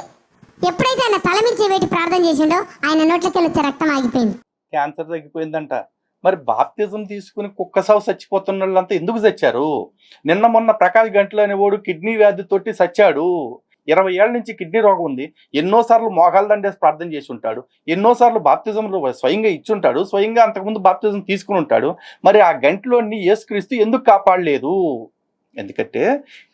Speaker 2: ఎప్పుడైతే ఆయన తల మించి వేటి ప్రార్థన చేసిండో ఆయన నోట్లోకి వచ్చే రక్తం ఆగిపోయింది.
Speaker 1: క్యాన్సర్ తగ్గిపోయిందంట. మరి బాప్తిజం తీసుకుని కుక్క సావు చచ్చిపోతున్న వాళ్ళంతా ఎందుకు చచ్చారు? నిన్న మొన్న ప్రకాష్ గంటలు అనేవాడు కిడ్నీ వ్యాధితోటి చచ్చాడు. 20 ఏళ్ల నుంచి కిడ్నీ రోగం ఉంది. ఎన్నోసార్లు మోకాలు దండేసి ప్రార్థన చేసి ఉంటాడు, ఎన్నోసార్లు బాప్తిజంలో స్వయంగా ఇచ్చుంటాడు, స్వయంగా అంతకుముందు బాప్తిజం తీసుకుని ఉంటాడు. మరి ఆ గంటలోని యేసుక్రీస్తు ఎందుకు కాపాడలేదు? ఎందుకంటే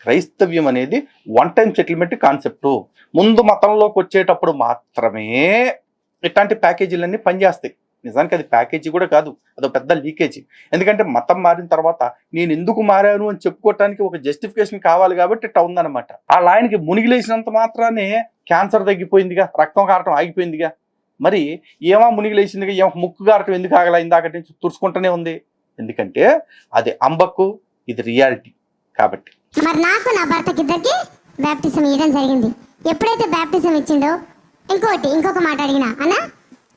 Speaker 1: క్రైస్తవ్యం అనేది వన్ టైం సెటిల్మెంట్ కాన్సెప్టు. ముందు మతంలోకి వచ్చేటప్పుడు మాత్రమే ఇట్లాంటి ప్యాకేజీలన్నీ పనిచేస్తాయి. నిజానికి అది ప్యాకేజీ కూడా కాదు, అదొక పెద్ద లీకేజీ. ఎందుకంటే మతం మారిన తర్వాత నేను ఎందుకు మారాను అని చెప్పుకోవటానికి ఒక జస్టిఫికేషన్ కావాలి కాబట్టి ఇట్లా ఉందన్నమాట. ఆ లాయన్కి మునిగిలేసినంత మాత్రానే క్యాన్సర్ తగ్గిపోయిందిగా, రక్తం కారటం ఆగిపోయిందిగా. మరి ఏమో మునిగిలేసిందిగా, ఏమో ముక్కు కారటం ఎందుకు ఆగల, ఇందాకటి నుంచి తుడుచుకుంటూనే ఉంది. ఎందుకంటే అది అంబక్కు, ఇది రియాలిటీ కాబట్టి.
Speaker 2: మరి నాకు నా భర్తకి ఇద్దరికి బ్యాప్టిజం ఇవ్వడం జరిగింది. ఎప్పుడైతే బ్యాప్టిజం ఇచ్చిండో ఇంకొక మాట అడిగినా అన్న,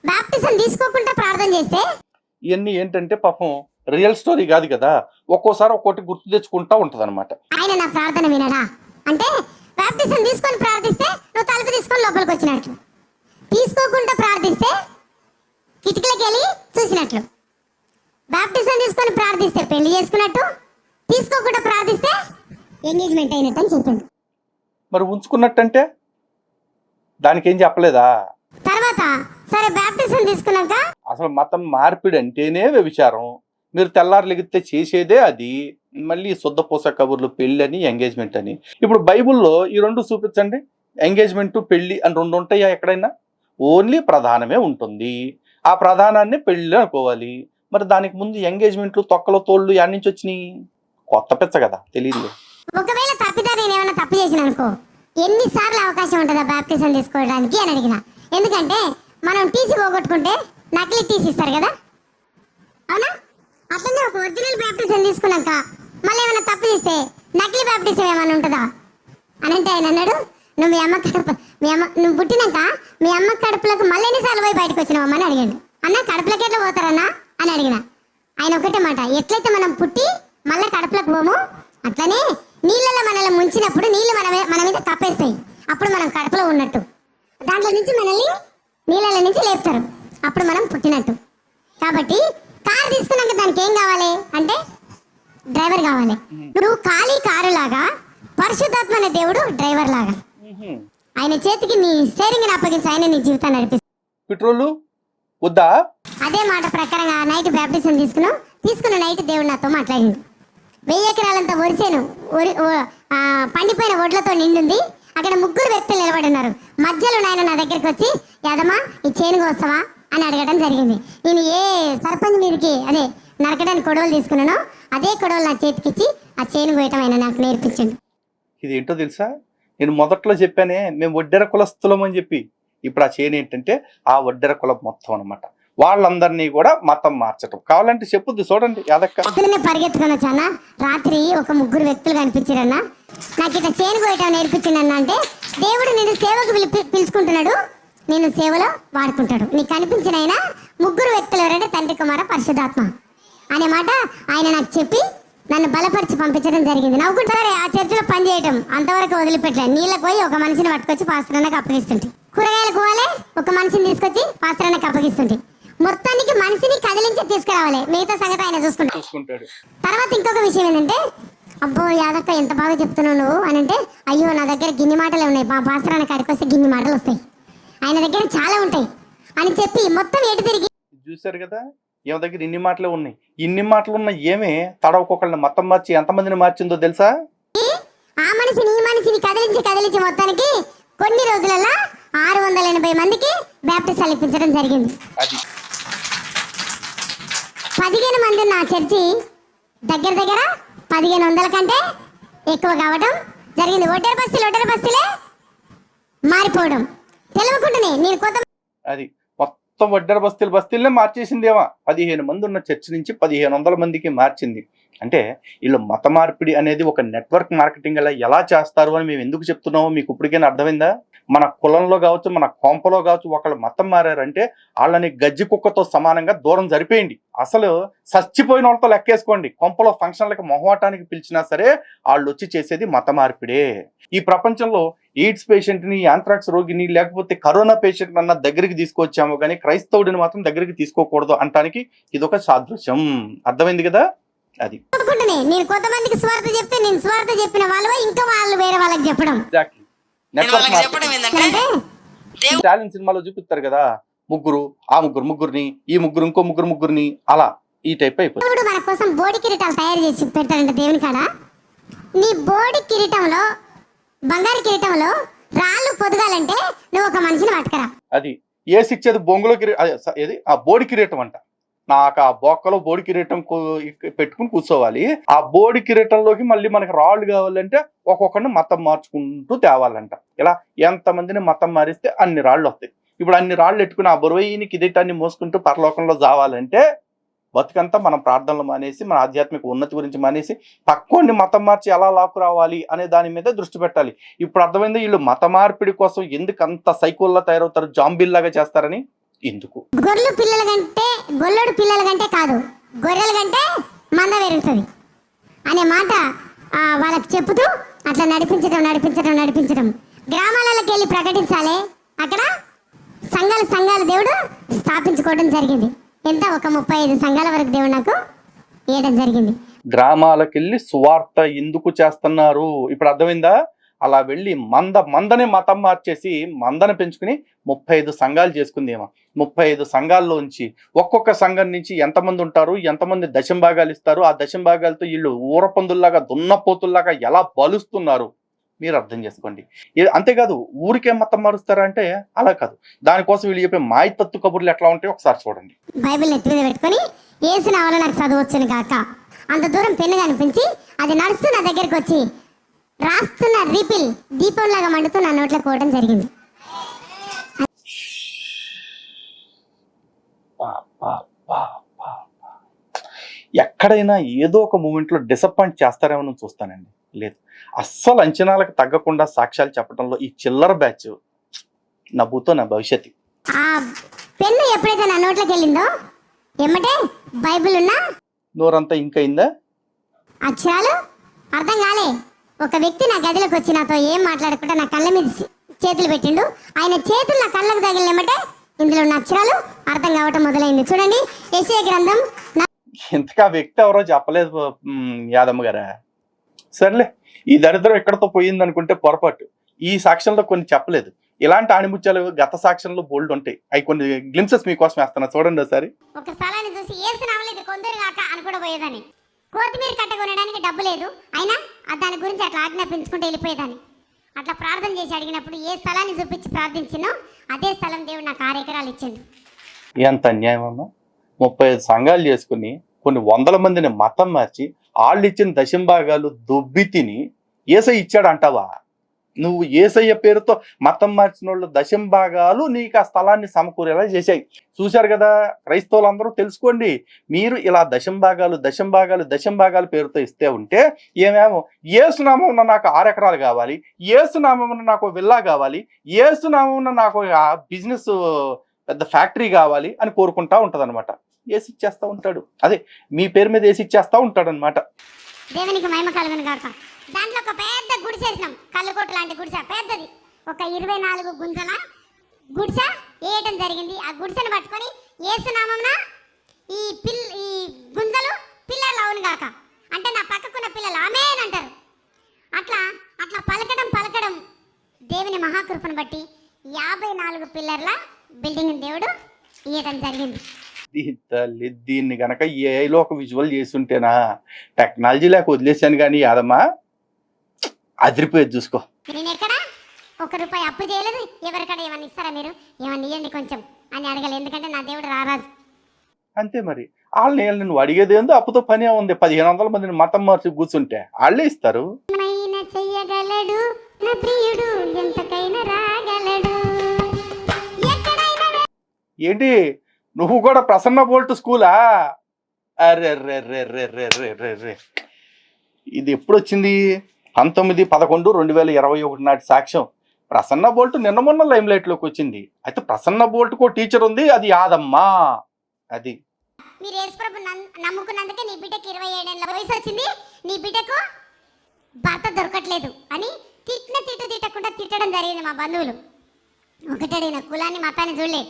Speaker 2: బ్యాప్టిజం తీసుకోకుండా ప్రార్థన చేస్తే
Speaker 1: ఇవన్నీ ఏంటంటే పాపం రియల్ స్టోరీ కాదు కదా, ఒక్కోసారి ఒక్కోటి గుర్తు తెచ్చుకుంటా ఉంటది అనమాట.
Speaker 2: ఆయన నా ప్రార్థన వినడా అంటే బ్యాప్టిజం తీసుకొని ప్రార్థిస్తే నువ్వు తలుపు తీసుకొని లోపలికి వచ్చినట్లు, తీసుకోకుండా ప్రార్థిస్తే కిటికీలకు వెళ్ళి చూసినట్లు, బ్యాప్టిజం తీసుకొని ప్రార్థిస్తే పెళ్లి చేసుకున్నట్టు, తీసుకోకుండా ప్రార్థిస్తే ఎంగేజ్మెంట్ అయినట్టు అని చెప్పింది.
Speaker 1: మరి ఉంచుకున్నట్టంటే దానికి ఏం చెప్పలేదా?
Speaker 2: తర్వాత సరే బ్యాప్టిజం తీసుకున్నాక
Speaker 1: అసలు మతం మార్పిడి అంటేనే వ్యభిచారం. మీరు తెల్లారు లెగితే చేసేదే అది. మళ్ళీ శుద్ధపూస కబుర్లు, పెళ్ళి అని ఎంగేజ్మెంట్ అని. ఇప్పుడు బైబుల్లో ఈ రెండు చూపించండి. ఎంగేజ్మెంట్ పెళ్ళి అని రెండు ఉంటాయా ఎక్కడైనా? ఓన్లీ ప్రధానమే ఉంటుంది. ఆ ప్రధానాన్ని పెళ్ళి అనుకోవాలి. మరి దానికి ముందు ఎంగేజ్మెంట్లు, తొక్కల తోళ్ళు యాడ్ నుంచి వచ్చినాయి? కొత్త పిచ్చ కదా, తెలియదు.
Speaker 2: ఒకవేళ తప్పిదా నేను ఏమైనా తప్పు చేసిన అనుకో, ఎన్నిసార్లు అవకాశం ఉంటుందా బ్యాప్టిజం తీసుకోవడానికి అని అడిగిన. ఎందుకంటే మనం టీసీ పోగొట్టుకుంటే నకిలీ టీసీ ఇస్తారు కదా, అవునా? అట్లనే ఒక ఒరిజినల్ బ్యాప్టిజం తీసుకున్నాక మళ్ళీ ఏమైనా తప్పు చేస్తే నకిలీ బ్యాప్టిజం ఏమైనా ఉంటుందా అని అంటే ఆయన అన్నాడు, నువ్వు నువ్వు పుట్టినాక మీ అమ్మ కడుపులకు మళ్ళీ ఎన్నిసార్లు పోయి బయటకు వచ్చినావమ్మా అని అడిగాడు. అన్న కడుపులకి ఎట్లా పోతారన్నా అని అడిగిన. ఆయన ఒకటే మాట, ఎట్లయితే మనం పుట్టి మళ్ళీ కడుపులకు పోము అట్లనే నీళ్ళలో మనల్ని ముంచినప్పుడు నీళ్ళు మన మీద కప్పేస్తాయి, అప్పుడు మనం కడుపులో ఉన్నట్టు. దాంట్లో నుంచి మనల్ని నీళ్ళ నుంచి లేపుతారు, అప్పుడు మనం పుట్టినట్టు. కాబట్టి కారు తీసుకున్నాక దానికి ఏం కావాలి అంటే డ్రైవర్ కావాలి. నువ్వు ఖాళీ కారు లాగా పరిశుద్ధాత్మ అనే దేవుడు డ్రైవర్ లాగా ఆయన చేతికి నీ స్టీరింగ్ అప్పగించి ఆయన నీ జీవితాన్ని నడిపిస్తాడు.
Speaker 1: పెట్రోలు వద్దా?
Speaker 2: అదే మాట ప్రకారంగా నైట్ బ్యాప్టిజం తీసుకున్న నైట్ దేవుడు నాతో మాట్లాడిండు. 1000 ఎకరాలంతా వరిసేను పండిపోయిన ఒడ్లతో నిండుంది. అక్కడ 3 వ్యక్తులు నిలబడి ఉన్నారు. మధ్యలో నాయన నా దగ్గరికి వచ్చి, యాదమ్మా ఈ చేనుకు వస్తావా అని అడగడం జరిగింది. నేను ఏ సర్పంచ్ మీదకి అదే నరకడానికి కొడవలు తీసుకున్నానో అదే కొడవలు నా చేతికిచ్చి ఆ చేను పోయటం ఆయన నాకు నేర్పించండి.
Speaker 1: ఇది ఏంటో తెలుసా? నేను మొదట్లో చెప్పానే మేము వడ్డెర కులస్తులం అని చెప్పి. ఇప్పుడు ఆ చేను ఏంటంటే ఆ వడ్డెర కులం మొత్తం అనమాట. వాళ్ళందరినీ కూడా మతం మార్చటం. కావాలంటే చెప్పుద్ది చూడండి.
Speaker 2: పొద్దున్నే పరిగెత్తుకొని వచ్చానా, రాత్రి ఒక 3 వ్యక్తులు కనిపించారన్నా, నాకు ఇట్లా చేను కోయటం నేర్పించిండన్నా. అంటే దేవుడు నేను సేవకు పిలుచుకుంటున్నాడు, నేను సేవలో వాడుకుంటాడు. నీకు కనిపించిన ఆయన 3 వ్యక్తులు ఎవరంటే తండ్రి, కుమార, పరిశుద్ధాత్మ అనే మాట ఆయన నాకు చెప్పి నన్ను బలపరిచి పంపించడం జరిగింది. నవ్వుకుంటారే ఆ చర్చిలో పని చేయటం అంతవరకు వదిలిపెట్టలేదు. నీళ్ళకి పోయి ఒక మనిషిని పట్టుకొచ్చి పాస్టర్కి అప్పగిస్తుంటే, కూరగాయలు పోవాలి ఒక మనిషిని తీసుకొచ్చి పాస్టర్కి అప్పగిస్తుంటే, మొత్తానికి మనిషిని కదిలించి తీసుకురావాలి, మిగతా సంగతి ఆయన చూసుకుంటాడు. తర్వాత ఇంకొక విషయం ఏంటంటే, అబ్బో యాదక్క ఎంత బాగా చెప్తున్నావు నువ్వు అని అంటే, అయ్యో నా దగ్గర గిన్ని మాటలు ఉన్నాయి, మా పాస్టర్ కాడికి వస్తే గిన్ని మాటలు వస్తాయి, ఆయన దగ్గర చాలా ఉంటాయి అని చెప్పి మొత్తం ఎటు తిరిగి
Speaker 1: చూశారు కదా. ఏమ దగ్గర ఇన్ని మాటలే ఉన్నాయి. ఇన్ని మాటలు ఉన్న ఏమే తడవకొకళ్ళని మతం మార్చి ఎంతమందిని మార్చిందో తెలుసా?
Speaker 2: ఆ మనిషిని ఈ మనిషిని కదిలించి మొత్తానికి కొన్ని రోజులలో 680 మందికి బ్యాప్టిజాలు ఇప్పించడం జరిగింది. 15 మంది నా చర్చి దగ్గర 1500 కంటే ఎక్కువ కావడం జరిగింది. ఒడ్డెర బస్తీలే మారిపోవడం తెలియకుండానే నేను కొత్త
Speaker 1: అది మొత్తం వడ్డెర బస్తీలనే మార్చేసిందేమో. 15 మంది ఉన్న చర్చి నుంచి 1500 మందికి మార్చింది. అంటే వీళ్ళు మత మార్పిడి అనేది ఒక నెట్వర్క్ మార్కెటింగ్ అలా ఎలా చేస్తారు అని మేము ఎందుకు చెప్తున్నామో మీకు ఇప్పటికైనా అర్థమైందా? మన కులంలో కావచ్చు, మన కొంపలో కావచ్చు, ఒకళ్ళు మతం మారారంటే వాళ్ళని గజ్జి కుక్కతో సమానంగా దూరం జరిపేయండి. అసలు చచ్చిపోయిన వాళ్ళతో లెక్కేసుకోండి. కొంపలో ఫంక్షన్లకి మొహమాటానికి పిలిచినా సరే వాళ్ళు వచ్చి చేసేది మత మార్పిడే. ఈ ప్రపంచంలో ఎయిడ్స్ పేషెంట్ని, యాంథ్రాక్స్ రోగిని, లేకపోతే కరోనా పేషెంట్ అన్న దగ్గరికి తీసుకొచ్చాము కానీ క్రైస్తవుడిని మాత్రం దగ్గరికి తీసుకోకూడదు అంటానికి ఇదొక సాదృశ్యం. అర్థమైంది కదా? అది
Speaker 2: నేను కొంతమందికి స్వార్థ చెప్తే నేను స్వార్థ చెప్పిన వాళ్ళు ఇంకా వాళ్ళు వేరే వాళ్ళకి చెప్పడం.
Speaker 1: ఎగ్జాక్ట్లీ. నెట్వర్క్ స్టాలిన్ సినిమాలో చూపిస్తారు కదా, ముగ్గురు ఆ ముగ్గురిని ఈ ముగ్గురు ఇంకో ముగ్గురిని అలా ఈ టైప్ అయిపోతుంది.
Speaker 2: ఇప్పుడు మన కోసం బోడి కిరీటాలు తయారు చేసి పెడతాడంట దేవుని కాడ. నీ బోడి కిరీటంలో, బంగారు కిరీటంలో రాళ్ళు పొదగాలంటే నువ్వు ఒక మనిషిని పట్టుకరా.
Speaker 1: అది ఏసి ఇచ్చేది బొంగులో ఏది ఆ బోడి కిరీటం అంట. నాకు ఆ బొక్కలో బోడి కిరీటం పెట్టుకుని కూర్చోవాలి. ఆ బోడి కిరీటంలోకి మళ్ళీ మనకి రాళ్ళు కావాలంటే ఒక్కొక్కరిని మతం మార్చుకుంటూ తేవాలంట. ఇలా ఎంతమందిని మతం మారిస్తే అన్ని రాళ్ళు వస్తాయి. ఇప్పుడు అన్ని రాళ్ళు పెట్టుకుని ఆ బరువైన కిరీటాన్ని మోసుకుంటూ పరలోకంలో జావాలంటే బతుకంతా మనం ప్రార్థనలు మానేసి, మన ఆధ్యాత్మిక ఉన్నతి గురించి మానేసి, పక్కోడిని మతం మార్చి ఎలా లాక్కు రావాలి అనే దాని మీద దృష్టి పెట్టాలి. ఇప్పుడు అర్థమైంది వీళ్ళు మత మార్పిడి కోసం ఎందుకు అంత సైకోల్లా తయారవుతారు, జాంబిల్లాగా చేస్తారని. ఎందుకు?
Speaker 2: గొర్రెలు పిల్లల కంటే, గొల్లడు పిల్లల కంటే కాదు, గొర్రెల కంటే మంద పెరుగుతుంది అనే మాట వాళ్ళకి చెప్పుతూ అట్లా నడిపించడం గ్రామాలలోకి వెళ్ళి ప్రకటించాలి. అక్కడ సంఘాలు దేవుడు స్థాపించుకోవడం జరిగింది. ఎంత ఒక 35 సంఘాల వరకు దేవుడు నాకు ఇవ్వడం జరిగింది.
Speaker 1: గ్రామాలకు వెళ్ళి సువార్త ఎందుకు చేస్తున్నారు ఇప్పుడు అర్థమైందా? అలా వెళ్ళి మందని మతం మార్చేసి మందను పెంచుకుని 35 సంఘాలు చేసుకుందేమో. 35 సంఘాల్లోంచి ఒక్కొక్క సంఘం నుంచి ఎంతమంది ఉంటారు, ఎంతమంది దశంభాగాలు ఇస్తారు, ఆ దశంభాగాలతో వీళ్ళు ఊరపందుల్లాగా దున్నపోతుల్లాగా ఎలా బలుస్తున్నారు మీరు అర్థం చేసుకోండి. అంతేకాదు ఊరికే మతం మారుస్తారా అంటే అలా కాదు. దానికోసం వీళ్ళు చెప్పే మాయతత్తు కబుర్లు ఎట్లా ఉంటాయో ఒకసారి చూడండి.
Speaker 2: బైబిల్ ఎత్తి మీద పెట్టుకొని ఏసు నా వల్ల నాకు చదవచ్చును కాక అంత దూరం పెన్ను కనిపించి అది నడుస్తూ నా దగ్గరికి వచ్చి రాస్తున్న రీపిల్ దీపంలాగా మండుతూ నా నోట్లో కోవడం జరిగింది.
Speaker 1: ఎక్కడైనా ఏదో ఒక మూమెంట్లో డిసప్పాయింట్ చేస్తారేమో చూస్తానండి. లేదు, అస్సలు అంచనాలకు తగ్గకుండా సాక్ష్యాలు చెప్పడంలో ఈ చిల్లర బ్యాచ్ నవ్వుతో నా భవిష్యత్తు.
Speaker 2: ఆ పెన్ను ఎప్పుడైతే నా నోట్లోకి వెళ్ళిందో ఎమ్మటే బైబిల్ ఉన్న
Speaker 1: నోరంతా ఇంకైందా,
Speaker 2: అక్షరాలు అర్థం కాలే. ఒక వ్యక్తి నా గదిలోకి వచ్చి నాతో ఏం మాట్లాడకుండా నా కళ్ళ మీద చేతులు పెట్టిండు. ఆయన చేతులు నా కళ్ళకు తగిలినమ్మటే ఇందులో ఉన్న అక్షరాలు అర్థం కావటం మొదలైంది. చూడండి, యెషయా గ్రంథం.
Speaker 1: ఇంతగా వ్యక్తి ఎవరో చెప్పలేదు యాదమ్మ గారా. సర్లే, ఈ దరిద్రం ఎక్కడతో పోయింది అనుకుంటే పొరపాటు. ఈ సాక్ష్యంలో కొన్ని చెప్పలేదు. ఇలాంటి ఆణిముత్యాలు గత సాక్ష్యంలో బోల్డ్ ఉంటాయి. అవి కొన్ని గ్లింప్సెస్ మీకోసం వేస్తున్నా, చూడండి ఒకసారి.
Speaker 2: ఒక స్థలాన్ని చూసి ఏసునామలేదు కొందరు కాక అనుకోవడం పోయేదాన్ని. కొత్తిమీర కట్ట కొనడానికి డబ్బు లేదు, అయినా దాని గురించి అట్లా ఆజ్ఞాపించుకుంటూ వెళ్ళిపోయేదాన్ని. అట్లా ప్రార్థన చేసి అడిగినప్పుడు ఏ స్థలాన్ని చూపించి ప్రార్థించినో అదే స్థలం దేవుడు నాకు 6 ఎకరాలు ఇచ్చిండు.
Speaker 1: ఎంత అన్యాయం అమ్మా! 35 సంఘాలు చేసుకుని కొన్ని 100 మందిని మతం మార్చి వాళ్ళు ఇచ్చిన దశంభాగాలు దొబ్బి తిని ఏసయ్య ఇచ్చాడు అంటావా? నువ్వు ఏసయ్య పేరుతో మతం మార్చిన వాళ్ళు దశంభాగాలు నీకు ఆ స్థలాన్ని సమకూరేలా చేశాయి. చూశారు కదా క్రైస్తవులందరూ, తెలుసుకోండి. మీరు ఇలా దశంభాగాలు పేరుతో ఇస్తే ఉంటే ఏమేమో ఏసునామం ఉన్న నాకు 6 ఎకరాలు కావాలి, ఏసునామం ఉన్న నాకు విల్లా కావాలి, ఏసునామం ఉన్న నాకు బిజినెస్ పెద్ద ఫ్యాక్టరీ కావాలి అని కోరుకుంటా ఉంటది అనమాట. ఏసి ఇచ్చేస్తా ఉంటాడు. అదే మీ పేరు మీద ఏసి ఇచ్చేస్తా ఉంటాడు అనమాట.
Speaker 2: దేవునికి మహిమ కలుగును గాక. దాంట్లో ఒక పెద్ద గుడిసె వేసినాం, కళ్ళుకోట లాంటి గుడిసె పెద్దది. ఒక 24 గుంజల గుడిసె వేయటం జరిగింది. ఆ గుడిసెను పట్టుకొని యేసునామమున ఈ గుంజలు పిల్లలు అవును గాక అంటే నా పక్కకున్న పిల్లలు ఆమేన్ అంటారు. అట్లా అట్లా పలకడం దేవుని మహాకృపను బట్టి 54 పిల్లర్ల బిల్డింగ్ దేవుడు ఇయ్యటం జరిగింది.
Speaker 1: దీన్ని గనక ఏలో ఒక విజువల్ చేస్తుంటేనా, టెక్నాలజీ లేక వదిలేసాను కానీ యాదమ్మా అదిరిపోయేది. చూసుకో,
Speaker 2: నేను ఎక్కడ ₹1 అప్పు చేయలేదు. ఎవరికడ ఏమన్నా ఇస్తారా మీరు, ఏమన్నా ఇవ్వండి కొంచెం అని అడగలేదు. ఎందుకంటే నా దేవుడు రారాజు.
Speaker 1: అంతే మరి. వాళ్ళని నువ్వు అడిగేది ఏందో, అప్పుతో పని ఉంది. 1500 మందిని మతం మార్చి కూర్చుంటే వాళ్ళే ఇస్తారు.
Speaker 2: చెయ్యగలడు నా ప్రియుడు, ఎంతకైనా రాగలడు.
Speaker 1: ఏంటి నువ్వు కూడా ప్రసన్న బోల్ట్ స్కూలా? అరే రే రే రే రే రే రే రే ఇది ఎప్పుడు వచ్చింది? 19/11/2021 నాటి సాక్ష్యం. ప్రసన్న బోల్ట్ నిన్న మొన్న లైమ్ లైట్ లోకి వచ్చింది. అయితే ప్రసన్న బోల్ట్ కో టీచర్ ఉంది, అది యాదమ్మా. అది
Speaker 2: మీరు యేసుప్రభు నమ్ముకున్నందుకే నీ బిడ్డకి 27 ఏళ్ళ వయసు వచ్చింది, నీ బిడ్డకు భర్త దొరకట్లేదు అని తిట్టకుండా తిట్టడం జరిగింది మా బంధువులు. ఒకటడి నా కులాన్ని మతాన్ని చూడలే,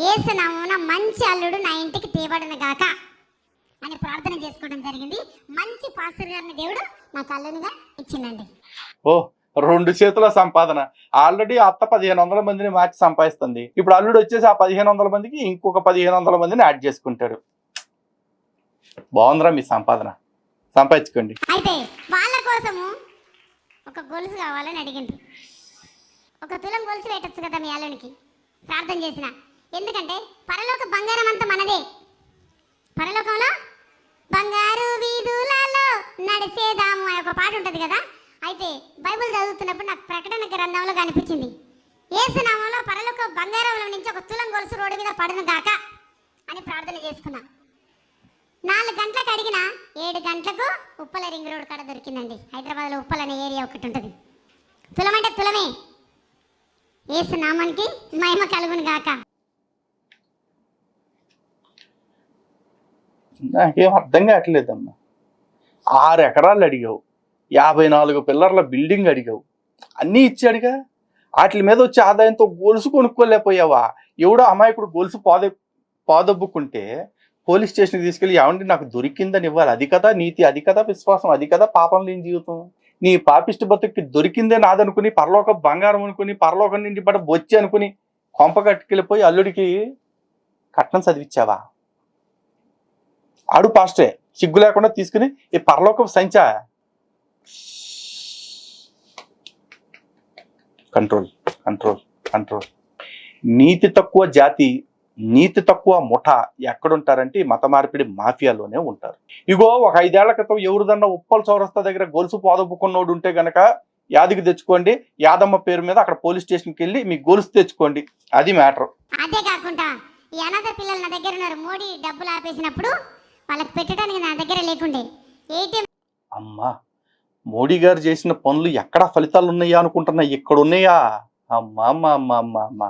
Speaker 2: యేసు నామమున మంచి అల్లుడు నా ఇంటికి తేబడిన గాక అని ప్రార్థన చేసుకోవడం జరిగింది. మంచి పాస్టర్ గారిని దేవుడు నాకు అల్లునిగా ఇచ్చిందండి.
Speaker 1: ఓ 2 చేతుల సంపాదన. ఆల్రెడీ అత్త 1500 మందిని మార్చి సంపాదిస్తుంది. ఇప్పుడు అల్లుడు వచ్చేసి ఆ 1500 మందికి ఇంకొక 1500 మందిని యాడ్ చేసుకుంటాడు. బాగుందిరా మీ సంపాదన, సంపాదించుకోండి.
Speaker 2: అయితే వాళ్ళ కోసము ఒక గొలుసు కావాలని అడిగిండ్రు. 1 తులం గొలుసు పెట్టచ్చు కదా మీ అల్లునికి, ప్రార్థన చేసిన. ఎందుకంటే పరలోక బంగారం అంతా మనదే. పరలోకంలో బంగారు వీధులలో నడిచేదాము అనే ఒక పాట ఉంటుంది కదా. అయితే బైబిల్ చదువుతున్నప్పుడు నాకు ప్రకటన గ్రంథంలో కనిపించింది, యేసు నామములో పరలోక బంగారంలో నుంచి 1 తులం గొలుసు రోడ్డు మీద పడును గాక అని ప్రార్థన చేసుకున్నా. 4 గంటలకు అడిగిన 7 గంటలకు ఉప్పల రింగ్ రోడ్ కాడ దొరికిందండి. హైదరాబాద్లో ఉప్పల్ అనే ఏరియా ఒకటి ఉంటుంది. తులం అంటే తులమే. యేసు నామానికి మహిమ కలుగును గాక.
Speaker 1: నాకేం అర్థం కావట్లేదమ్మా. 6 ఎకరాలు అడిగావు, 54 పిల్లర్ల బిల్డింగ్ అడిగావు, అన్నీ ఇచ్చాడుగా. వాటి మీద వచ్చే ఆదాయంతో గొలుసు కొనుక్కోలేకపోయావా? ఎవడో అమాయకుడు గొలుసు పాదొబ్బుకుంటే పోలీస్ స్టేషన్కి తీసుకెళ్ళి ఏమండి నాకు దొరికిందని ఇవ్వాలి. అది కదా నీతి, అది కదా విశ్వాసం, అది కదా పాపం లేని జీవితం. నీ పాపిష్టి బతుక్కి దొరికిందే నాదనుకుని, పరలోక బంగారం అనుకుని, పరలోకం నుండి పడ బొచ్చి అనుకుని కొంప కట్టుకెళ్ళిపోయి అల్లుడికి కట్నం చదివిచ్చావా? ఆడు పాస్టే సిగ్గు లేకుండా తీసుకుని ఈ పరలోకం సంచా. Control control control. నీతి తక్కువ జాతి, నీతి తక్కువ ముఠ ఎక్కడుంటారంటే ఈ మత మార్పిడి మాఫియాలోనే ఉంటారు. ఇగో ఒక 5 ఏళ్ల క్రితం ఎవరిదన్నా ఉప్పల్ చౌరస్తా దగ్గర గొలుసు పోదొబ్బుకున్నోడు ఉంటే గనక యాదికి తెచ్చుకోండి, యాదమ్మ పేరు మీద అక్కడ పోలీస్ స్టేషన్కి వెళ్ళి మీ గొలుసు తెచ్చుకోండి. అది మ్యాటర్.
Speaker 2: అదే కాకుండా ఈ అనాథ పిల్లలు నా దగ్గర ఉన్నారు. మోడీ డబ్బులు ఆపేసినప్పుడు వాళ్ళకి పెట్టడానికి నా దగ్గర లేకుండే ఏటీఎం.
Speaker 1: అమ్మా, మోడీ గారు చేసిన పనులు ఎక్కడ ఫలితాలు ఉన్నాయా అనుకుంటున్నా, ఇక్కడ ఉన్నాయా? అమ్మా అమ్మా అమ్మా అమ్మా అమ్మా,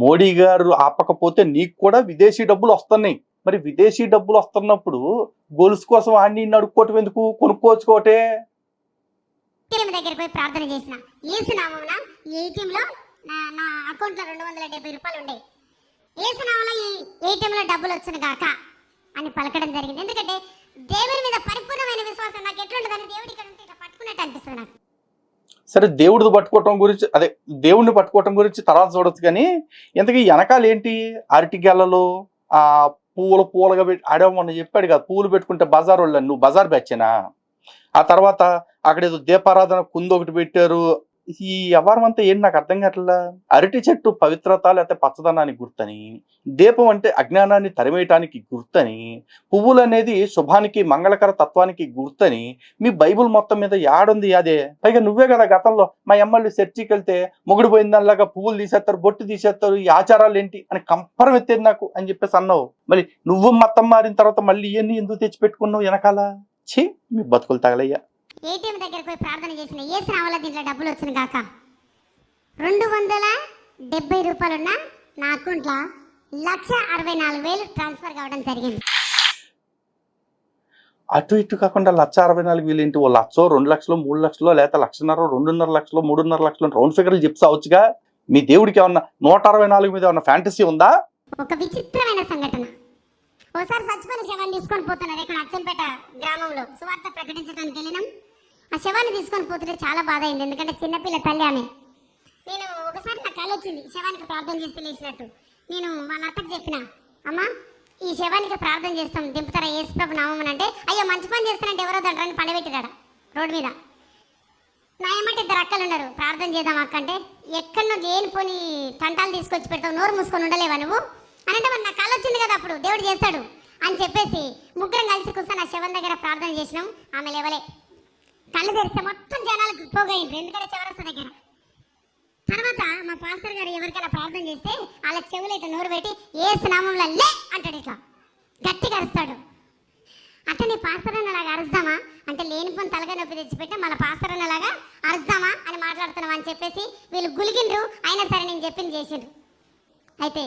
Speaker 1: మోడీ గారు ఆపకపోతే నీకు కూడా విదేశీ డబ్బులు వస్తున్నాయి. మరి విదేశీ డబ్బులు వస్తున్నప్పుడు గొలుసు కోసం ఆడిని అడుక్కోవటం ఎందుకు? కొనుక్కోవచ్చుకోవటే.
Speaker 2: దగ్గర పోయి ప్రార్థన చేసిన, యేసు నామమున ఏటీఎం లో నా అకౌంట్ లో 270 రూపాయలు ఉండే, యేసు నామమున ఈ ఏటీఎం లో డబ్బులు వచ్చును గాక అని పలకడం జరిగింది. ఎందుకంటే దేవుని మీద పరిపూర్ణమైన విశ్వాసం నాకు ఎట్లుండదని దేవుడి ఇక్కడ ఉంటే ఇట్లా పట్టుకున్నట్టు అనిపిస్తుంది నాకు.
Speaker 1: సరే, దేవుడిని పట్టుకోవటం గురించి, అదే దేవుడిని పట్టుకోవటం గురించి తర్వాత చూడొచ్చు. కానీ ఇంతకీ వెనకాల ఏంటి? అరటిగెలలో ఆ పూలుగా పెట్టి ఆడేమన్నా చెప్పాడు కదా, పూలు పెట్టుకుంటే బజార్ వాళ్ళు, నువ్వు బజార్ బ్యాచేనా? ఆ తర్వాత అక్కడ ఏదో దీపారాధన కుందొకటి పెట్టారు. ఈ వ్యవహారం అంతా ఏంటి నాకు అర్థం కావట్లా. అరటి చెట్టు పవిత్రత లేకపోతే పచ్చదనానికి గుర్తని, దీపం అంటే అజ్ఞానాన్ని తరిమేయటానికి గుర్తని, పువ్వులు అనేది శుభానికి మంగళకర తత్వానికి గుర్తని మీ బైబుల్ మొత్తం మీద యాడుంది అదే. పైగా నువ్వే కదా గతంలో మా అమ్మళ్ళు చర్చికి వెళ్తే మొగుడు పోయిందానిలాగా పువ్వులు తీసేస్తారు, బొట్టు తీసేస్తారు, ఈ ఆచారాలు ఏంటి అని కంపరం ఎత్తేది నాకు అని చెప్పేసి అన్నావు. మరి నువ్వు మతం మారిన తర్వాత మళ్ళీ ఇవన్నీ ఎందుకు తెచ్చిపెట్టుకున్నావు వెనకాల? ఛీ, మీ బతుకులు తగలయ్యా.
Speaker 2: ఏటీఎం దగ్గరకు పోయి ప్రార్థన చేసిన, యేసు నామములో దీంట్లో డబ్బులు వచ్చిన గాక. 270 రూపాయలున్న నా అకౌంట్లో 1,64,000 ట్రాన్స్ఫర్ కావడం జరిగింది.
Speaker 1: అటు ఇటు కాకుండా 1,64,000 ఏంటి? ఓ 1,00,000, 2 లక్షలు, 3 లక్షలు, లేకపోతే 1,50,000, 2.5 లక్షలు, 3.5 లక్షలు రౌండ్ ఫిగర్లు చెప్తావచ్చుగా. మీ దేవుడికి ఏమన్నా 164 మీద ఏమన్నా ఫ్యాంటసీ ఉందా?
Speaker 2: ఒక విచిత్రమైన సంఘటన. ఓసారి చచ్చిపోయిన శవాన్ని తీసుకొని పోతున్నారు ఇక్కడ అచ్చంపేట గ్రామంలో సువార్త ప్రకటించడానికి వెళ్ళినాం. ఆ శవాన్ని తీసుకొని పోతుంటే చాలా బాధ అయింది, ఎందుకంటే చిన్నపిల్ల తల్లి ఆమె. నేను ఒకసారి నా కళ వచ్చింది, శవానికి ప్రార్థన చేస్తే లేచినట్టు. నేను మా అత్తకు చెప్పిన, అమ్మ ఈ శవానికి ప్రార్థన చేస్తాం, దింపుతారా యేసుప్రభు నామమున అంటే, అయ్యో మంచి పని చేస్తానంటే ఎవరో దండ్రాన్ని పండబెట్టిరాడ రోడ్డు మీద. నా ఏమంటే 2 అక్కలు ఉన్నారు, ప్రార్థన చేద్దాం అక్క అంటే, ఎక్కడో లేనిపోని తంటాలు తీసుకొచ్చి పెడతావు, నోరు మూసుకొని ఉండలేవా నువ్వు అని అంటే, మరి నా కళ వచ్చింది కదా అప్పుడు దేవుడు చేస్తాడు అని చెప్పేసి ముగ్గురం కలిసి కూర్చొని ఆ శవం దగ్గర ప్రార్థన చేసినాం. ఆమె లేవలే, కళ్ళు తెరిస్తే మొత్తం జనాలకు పోగైంది, ఎందుకంటే చౌరస్తా దగ్గర. తర్వాత మా పాస్టర్ గారు ఎవరికైనా ప్రార్థన చేస్తే వాళ్ళ చెవులు ఇట్లా నోరు పెట్టి యేసు నామములో లే అంటాడు, ఇట్లా గట్టిగా అరుస్తాడు. అట్లనే పాస్టర్ అన్నలాగా అరుస్తామా అంటే లేనిపోని తలగా నొప్పి తెచ్చిపెట్టా మళ్ళీ పాస్టర్ అన్నలాగా అరుస్తామా అని మాట్లాడుతున్నాం అని చెప్పేసి వీళ్ళు గులిగిండ్రు. అయినా సరే నేను చెప్పింది చేసిండ్రు. అయితే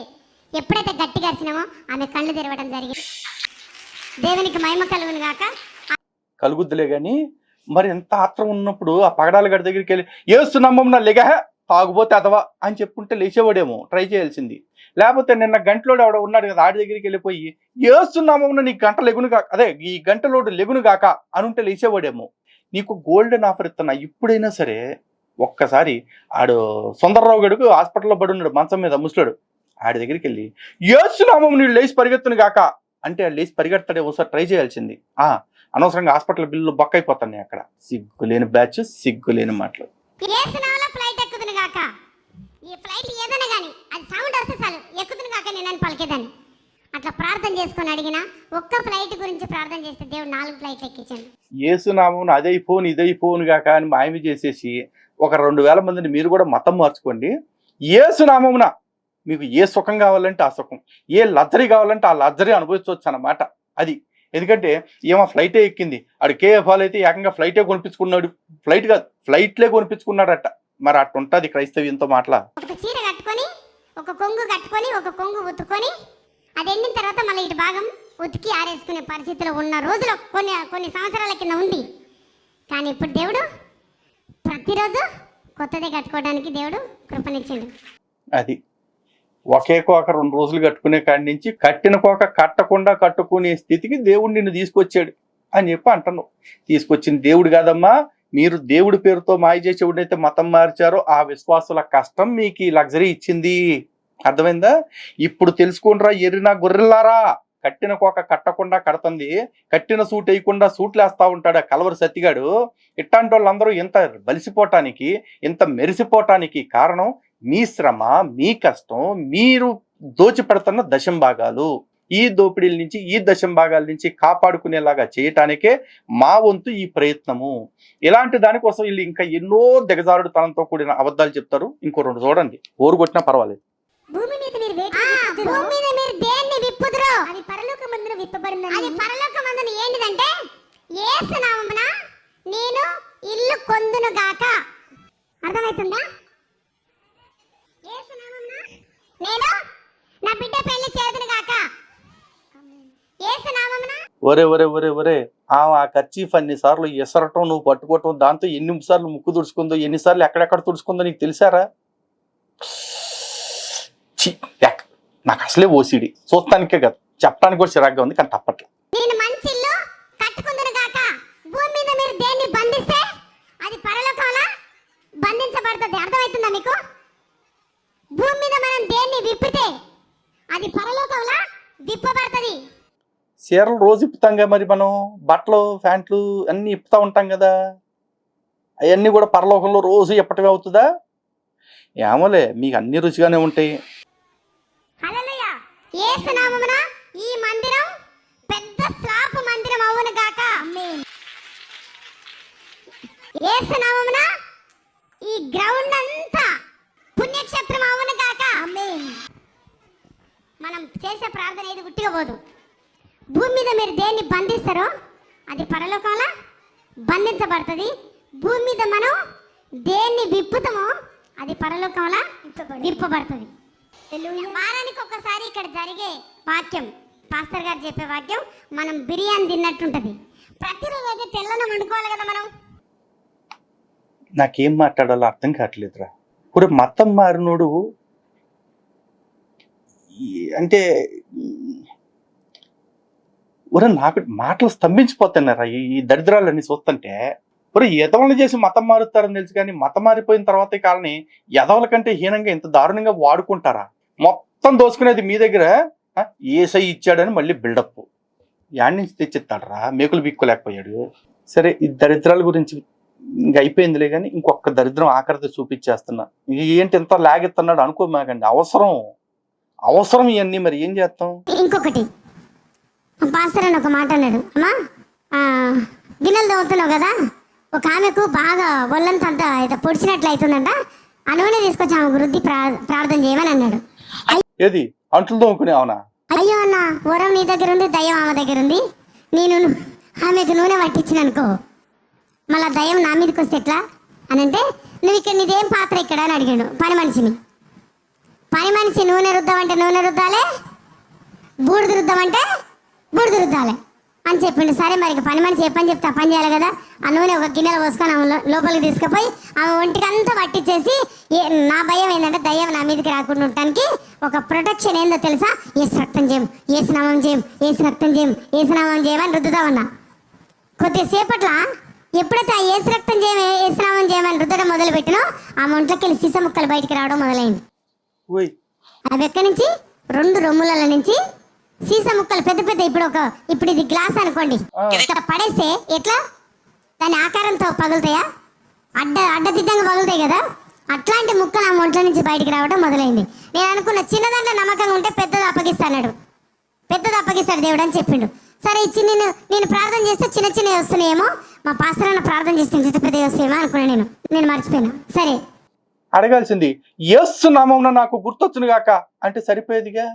Speaker 2: ఎప్పుడైతే గట్టిగా అరిచినామో ఆమె కళ్ళు తెరవడం జరిగింది. దేవునికి మహిమ కలుగును గాక.
Speaker 1: కలుగుద్దులే కానీ మరి ఎంత ఆత్రం ఉన్నప్పుడు ఆ పగడాల గడి దగ్గరికి వెళ్ళి ఏస్తున్నామం నా లెగ తాగుపోతే అదవా అని చెప్పుకుంటే లేచేవాడేమో, ట్రై చేయాల్సింది. లేకపోతే నిన్న గంటలోడు ఆవిడ ఉన్నాడు కదా, ఆడి దగ్గరికి వెళ్ళిపోయి ఏస్తున్నామన్న నీకు గంట లెగును కాక, అదే ఈ గంటలోడు లెగును గాక అని ఉంటే లేచేవాడేమో. నీకు గోల్డెన్ ఆఫర్ ఇస్తున్నా, ఇప్పుడైనా సరే ఒక్కసారి ఆడు సుందరరావు గడుకు హాస్పిటల్లో పడి ఉన్నాడు మంచం మీద ముసలాడు, ఆడి దగ్గరికి వెళ్ళి ఏస్తున్నామం నీళ్ళు లేచి పరిగెత్తును గాక అంటే లేచి పరిగెడతాడే ఒకసారి ట్రై చేయాల్సింది. అనవసరంగా హాస్పిటల్ బిల్లు బొక్క అయిపోతాయి అక్కడ. సిగ్గులేని బ్యాచ్, సిగ్గులేని మాటలు.
Speaker 2: ఫ్లైట్ ఎక్కుతును గాక, ఈ ఫ్లైట్ ఏదైనా కానీ అది సౌండ్ వస్తే చాలు ఎక్కుతును గాక నేను పలికేదాన్ని. అట్లా ప్రార్థన చేసుకొని అడిగిన ఒక్క ఫ్లైట్ గురించి ప్రార్థన చేస్తే దేవుడు 4 ఫ్లైట్లు ఎక్కించాడు. ఏసునామం
Speaker 1: అదే ఫోన్ ఇదే ఫోన్ గాక అని మాయమి చేసేసి ఒక 2000 మందిని మీరు కూడా మతం మార్చుకోండి. ఏసునామమున మీకు ఏ సుఖం కావాలంటే ఆ సుఖం, ఏ లగ్జరీ కావాలంటే ఆ లగ్జరీ అనుభవించవచ్చు అన్నమాట. అది ఎందుకంటే ఏమో ఫ్లైటే ఎక్కింది, ఆడు కేఎఫ్ఆల్ అయితే ఏకంగా ఫ్లైటే కొనిపించుకున్నాడు, ఫ్లైట్ కాదు ఫ్లైట్లే కొనిపించుకున్నాడట. మరి అట్టు ఉంటుంది క్రైస్తవ్యంతో మాటలా.
Speaker 2: ఒక చీర కట్టుకొని ఒక కొంగు కట్టుకొని ఒక కొంగు ఉతుకొని అది ఎండిన తర్వాత మళ్ళీ ఇటు భాగం ఉతికి ఆరేసుకునే పరిస్థితిలో ఉన్న రోజులు కొన్ని సంవత్సరాల కింద ఉంది. కానీ ఇప్పుడు దేవుడు ప్రతిరోజు కొత్తదే కట్టుకోవడానికి దేవుడు కృపనిచ్చిండు.
Speaker 1: అది ఒకే కోక 2 రోజులు కట్టుకునే కాడి నుంచి కట్టిన కోక కట్టకుండా కట్టుకునే స్థితికి దేవుడు నిన్ను తీసుకొచ్చాడు అని చెప్పి అంటున్నావు. తీసుకొచ్చిన దేవుడు కాదమ్మా, మీరు దేవుడి పేరుతో మాయ చేసి ఎవడైతే మతం మార్చారో ఆ విశ్వాసుల కష్టం మీకు ఈ లగ్జరీ ఇచ్చింది. అర్థమైందా? ఇప్పుడు తెలుసుకుంటారా ఎర్రినా గొర్రెల్లారా, కట్టిన కోక కట్టకుండా కడుతుంది, కట్టిన సూట్ వేయకుండా సూట్లు వేస్తా ఉంటాడు కలవరి సత్తిగాడు. ఇట్లాంటి వాళ్ళందరూ ఇంత బలిసిపోవటానికి ఇంత మెరిసిపోవటానికి కారణం మీ శ్రమ, మీ కష్టం, మీరు దోచిపెడుతున్న దశంభాగాలు. ఈ దోపిడీల నుంచి ఈ దశంభాగాల నుంచి కాపాడుకునేలాగా చేయటానికే మా వంతు ఈ ప్రయత్నము. ఇలాంటి దానికోసం వీళ్ళు ఇంకా ఎన్నో దిగజారుడు తనంతో కూడిన అబద్ధాలు చెప్తారు. ఇంకో 2 చూడండి, ఓరు కొట్టినా పర్వాలేదు.
Speaker 2: భూమి మీద మీరు దేన్ని విప్పుదురో అది పరలోకమందున విప్పబడింది. అది పరలోకమందున ఏంటిదంటే యేసు నామమున నేను ఇల్లు కొందును గాక. అర్థమవుతుందా? యేసు నామమున నేను నా బిడ్డ పెళ్లి చేదును గాక. యేసు నామమున
Speaker 1: ఒరే ఒరే ఒరే ఒరే ఆ కర్చీఫ్ అన్నిసార్లు ఎసరటం, నువ్వు పట్టుకోవటం, దాంతో ఎన్నిసార్లు ముక్కు తుడుచుకుందో, ఎన్నిసార్లు ఎక్కడెక్కడ తుడుచుకుందో నీకు తెలిసారా? నాకు అసలే ఓసిడి, చూస్తానికే కదా, చెప్పడానికి కూడా చిరాగ్గా ఉంది, కానీ తప్పట్లే.
Speaker 2: నేను మంచి ఇల్లు కట్టుకుందును గాక. భూమి మీద మీరు దేన్ని బంధిస్తే అది పరలోకంలో బంధించబడుతుంది. అర్థమవుతుందా మీకు? భూమి మీద మనం దేన్ని విప్పితే అది పరలోకంలో విప్పబడుతుంది.
Speaker 1: చీరలు రోజు ఇప్పుతాం కదా, మరి మనం బట్టలు ప్యాంట్లు అన్ని ఇప్పుతా ఉంటాం కదా, అవన్నీ కూడా పరలోకంలో రోజు ఇప్పటమే అవుతుందా? ఏమోలే, మీకు అన్ని రుచిగానే ఉంటాయి.
Speaker 2: హల్లెలూయా. యేసు నామమున ఈ మందిరం పెద్ద స్లాప్ మందిరం అవును గాక. ఆమేన్. యేసు నామమున ఈ గ్రౌండ్ అంతా పుణ్యక్షేత్రం అవును గాక. ఆమేన్. మనం చేసే ప్రార్థన ఏది గుట్టిగా పోదు. భూమి మీద మీరు దేన్ని బంధిస్తారో అది పరలోకంలో బంధించబడుతుంది. భూమి మీద మనం దేన్ని విప్పుతామో అది పరలోకంలో విప్పబడుతుంది. వారానికి ఒకసారి ఇక్కడ జరిగే వాక్యం, పాస్టర్ గారు చెప్పే వాక్యం మనం బిర్యానీ తిన్నట్టుంటది. ప్రతిరోజు అయితే తెల్లనం వండుకోవాలి కదా మనం.
Speaker 1: నాకేం మాట్లాడాలో అర్థం కావట్లేదురా. ఇప్పుడు మతం మారినోడు అంటే నాకు మాటలు స్తంభించిపోతున్నారా ఈ దరిద్రాలన్నీ చూస్తుంటే. ఎదవలను చేసి మతం మారుతారని తెలుసు, కానీ మతం మారిపోయిన తర్వాత కాలని ఎదవల కంటే హీనంగా ఇంత దారుణంగా వాడుకుంటారా? మొత్తం దోసుకునేది మీ దగ్గర. ఏసై ఇచ్చాడని మళ్ళీ బిల్డప్ యాడ్ నుంచి తెచ్చిస్తాడరా, మేకులు బిక్కోలేకపోయాడు. సరే, ఈ దరిద్రాల గురించి ఇంక అయిపోయిందిలే, కానీ ఇంకొక దరిద్రం ఆఖరితో చూపించేస్తున్నా. ఏంటి ఎంత లాగెత్తున్నాడు అనుకోమాకండి. అవసరం ఇవన్నీ, మరి ఏం చేస్తాం?
Speaker 2: ఇంకొకటి పాస్టర్ అని ఒక మాట అన్నాడు. అమ్మా గిన్నెలు తవ్వుతున్నావు కదా, ఒక ఆమెకు బాగా ఒళ్ళంతా పొడిచినట్లు అవుతుందంట, ఆ నూనె తీసుకొచ్చి ఆమె వృద్ధి ప్రార్థన చేయమని అన్నాడు.
Speaker 1: ఏది అంట్లు తోముకునే? అవునా?
Speaker 2: అయ్యో అన్న, వరం నీ దగ్గర ఉంది, దయ్యం ఆమె దగ్గర ఉంది, నేను ఆమెకు నూనె పట్టించిన అనుకో, మళ్ళా దయ్యం నా మీదకి వస్తే ఎట్లా అని అంటే, నువ్వు ఇక్కడ నీదేం పాత్ర ఇక్కడ అని అడిగాడు పని మనిషిని. పని మనిషి నూనె రుద్దామంటే నూనె రుద్దాలే, బూడిద రుద్దామంటే బూడిద రుద్దాలే అని చెప్పిండు. సరే మరి ఇక పని మనిషి ఏ పని చెప్తే ఆ పని చేయాలి కదా. ఆ నూనె ఒక గిన్నెలో పోసుకొని ఆమె లోపలికి తీసుకుపోయి ఆమె ఒంటికి అంతా పట్టించేసి, నా భయం ఏంటంటే దయ్యం నా మీదకి రాకుండా ఉండటానికి ఒక ప్రొటెక్షన్ ఏందో తెలుసా, ఏసు రక్తం చేయం, ఏసు నామం చేయం, ఏసు రక్తం చేయం, ఏసు నామం చేయమని రుద్దుతా ఉన్నా. కొద్దిసేపట్ల ఎప్పుడైతే ఆ ఏసు రక్తం చేయం, ఏసు నామం చేయమని రుద్దడం మొదలు పెట్టినో ఆమె ఒంట్లోకి వెళ్ళి సీస ముక్కలు బయటికి రావడం మొదలైంది. అవి ఎక్కడి నుంచి, 2 రొమ్ముల నుంచి సీసా ముక్కలు పెద్ద పెద్ద. ఇప్పుడు ఇది గ్లాస్ అనుకోండి, ఇక్కడ పడేస్తే ఎట్లా దాని ఆకారంతో పగులుతాయా, అడ్డదిడ్డంగా పగులుతాయి కదా, అట్లాంటి ముక్కలు ఆ ఒంట్ల నుంచి బయటికి రావడం మొదలైంది. నేను అనుకున్న చిన్నదాంట్లో నమ్మకంగా ఉంటే పెద్దది అప్పగిస్తాడు, పెద్దది అప్పగిస్తాడు దేవుడు అని చెప్పిండు. సరే ఇచ్చి నేను ప్రార్థన చేస్తే చిన్న చిన్నవి వస్తున్నాయేమో, మా పాస్టర్ అన్న ప్రార్థన చేస్తే ఇంత పెద్దవి వస్తాయేమో అనుకున్నా. నేను మర్చిపోయినా. సరే
Speaker 1: అడగాల్సింది యేసు నామమున నాకు గుర్తొచ్చును గాక అంటే సరిపోయేదిగా.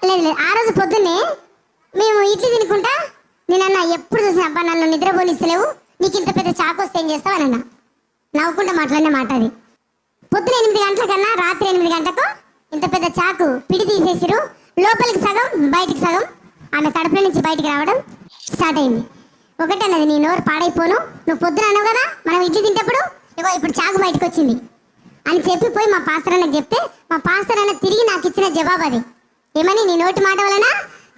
Speaker 2: లేదు, ఆ రోజు పొద్దున్నే మేము ఇడ్లీ తినుకుంటా నేనన్నా, ఎప్పుడు చూసిన అబ్బా నన్ను నిద్రపోనిస్తలేవు, నీకు ఇంత పెద్ద చాకు వస్తే ఏం చేస్తావు అని అన్నా. నవ్వుకుంటా మాట్లాడిన మాట అది. పొద్దున 8 గంటల కన్నా రాత్రి 8 గంటలకు ఇంత పెద్ద చాకు పిడి తీసేసిరు, లోపలికి సగం బయటికి సగం ఆమె కడుపులో నుంచి బయటికి రావడం స్టార్ట్ అయింది. ఒకటన్నది, నీ నోరు పాడైపోను, నువ్వు పొద్దున అన్నావు కదా మనం ఇడ్లీ తింటప్పుడు, ఇగో ఇప్పుడు చాకు బయటకు వచ్చింది అని చెప్పి పోయి మా పాస్టర్ అన్నకు చెప్తే, మా పాస్టర్ అన్న తిరిగి నాకు ఇచ్చిన జవాబు అది. ఏమని, నీ నోటి మాట వలన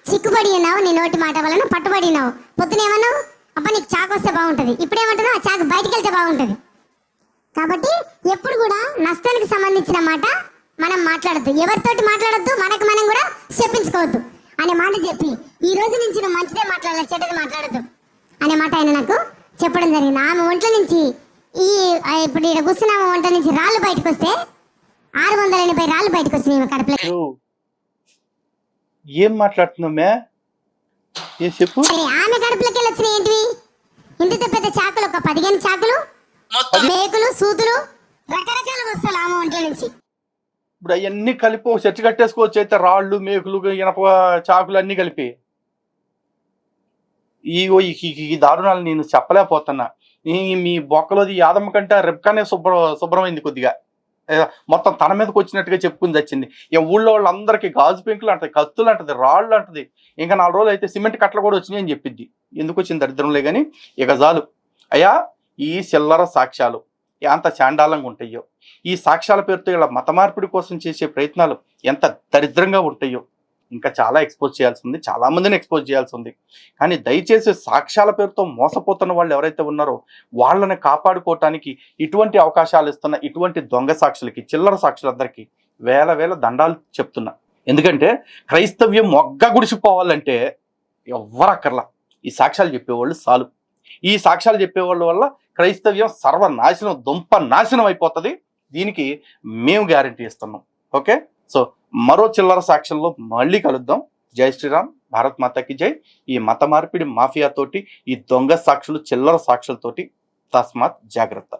Speaker 2: చిక్కుబడి ఉన్నావు, నీ నోటి మాట వలన పట్టుబడి ఉన్నావు. పొద్దున ఏమన్నావు, అబ్బా నీకు చాకు వస్తే బాగుంటుంది, ఇప్పుడు ఏమంటున్నావు, ఆ చాకు బయటికి వెళ్తే బాగుంటుంది. కాబట్టి ఎప్పుడు కూడా నష్టానికి సంబంధించిన మాట మనం మాట్లాడద్దు, ఎవరితోటి మాట్లాడద్దు, మనకు మనం కూడా చెప్పించుకోవద్దు అనే మాట చెప్పి, ఈ రోజు నుంచి నువ్వు మంచిదే మాట్లాడాలి, చెడ్డది మాట్లాడద్దు అనే మాట ఆయన నాకు చెప్పడం జరిగింది. ఆమె ఒంట్ల నుంచి ఇప్పుడు ఇక్కడ కూర్చున్న వంట నుంచి రాళ్ళు బయటకు వస్తే 680 రాళ్ళు బయటకు వచ్చినాయి కడుపులో.
Speaker 1: ఏం మాట్లాడుతున్నామే, ఏం చెప్పు.
Speaker 2: ఆమె కడుపులోకి వెళ్ళి వచ్చినాయి ఏంటివి, ఇంత పెద్ద చాకులు, ఒక 15 చాకులు, మేకులు, సూతులు, రకరకాల వస్తువులు ఆమె వంట నుంచి.
Speaker 1: ఇప్పుడు అవన్నీ కలిపి ఒక చర్చ కట్టేసుకోవచ్చు అయితే, రాళ్ళు, మేకులు, ఇనప చాకులు అన్నీ కలిపి. ఈ దారుణాలు నేను చెప్పలేకపోతున్నా. మీ బొక్కలోది యాదమ్మ కంటే రెబ్కానే శుభ్రమైంది కొద్దిగా, మొత్తం తన మీదకి వచ్చినట్టుగా చెప్పుకుని వచ్చింది. ఊళ్ళో వాళ్ళందరికీ గాజు పెంకులు అంటది, కత్తులు అంటది, రాళ్ళు అంటది, ఇంకా 4 రోజులు అయితే సిమెంట్ కట్టలు కూడా వచ్చినాయి అని చెప్పిద్ది. ఎందుకు వచ్చింది దరిద్రంలే కానీ ఇక చాలు. అయ్యా, ఈ చిల్లర సాక్ష్యాలు ఎంత చాండాలంగా ఉంటాయో, ఈ సాక్ష్యాల పేరుతో ఇలా మత మార్పిడి కోసం చేసే ప్రయత్నాలు ఎంత దరిద్రంగా ఉంటాయో ఇంకా చాలా ఎక్స్పోజ్ చేయాల్సి ఉంది, చాలా మందిని ఎక్స్పోజ్ చేయాల్సి ఉంది. కానీ దయచేసి సాక్ష్యాల పేరుతో మోసపోతున్న వాళ్ళు ఎవరైతే ఉన్నారో వాళ్ళని కాపాడుకోవటానికి ఇటువంటి అవకాశాలు ఇస్తున్న ఇటువంటి దొంగ సాక్షులకి, చిల్లర సాక్షులందరికీ వేల దండాలు చెప్తున్నా. ఎందుకంటే క్రైస్తవ్యం మొగ్గ గుడిసిపోవాలంటే ఎవ్వరు అక్కర్లా, ఈ సాక్ష్యాలు చెప్పేవాళ్ళు చాలు. ఈ సాక్ష్యాలు చెప్పేవాళ్ళ వల్ల క్రైస్తవ్యం సర్వనాశనం, దుంప నాశనం అయిపోతుంది. దీనికి మేము గ్యారంటీ ఇస్తున్నాం. ఓకే, సో మరో చిల్లర సాక్ష్యంలో మళ్ళీ కలుద్దాం. జై శ్రీరామ్, భారత్ మాతాకి జై. ఈ మత మార్పిడి మాఫియాతోటి, ఈ దొంగ సాక్షులు, చిల్లర సాక్షులతోటి తస్మాత్ జాగ్రత్త.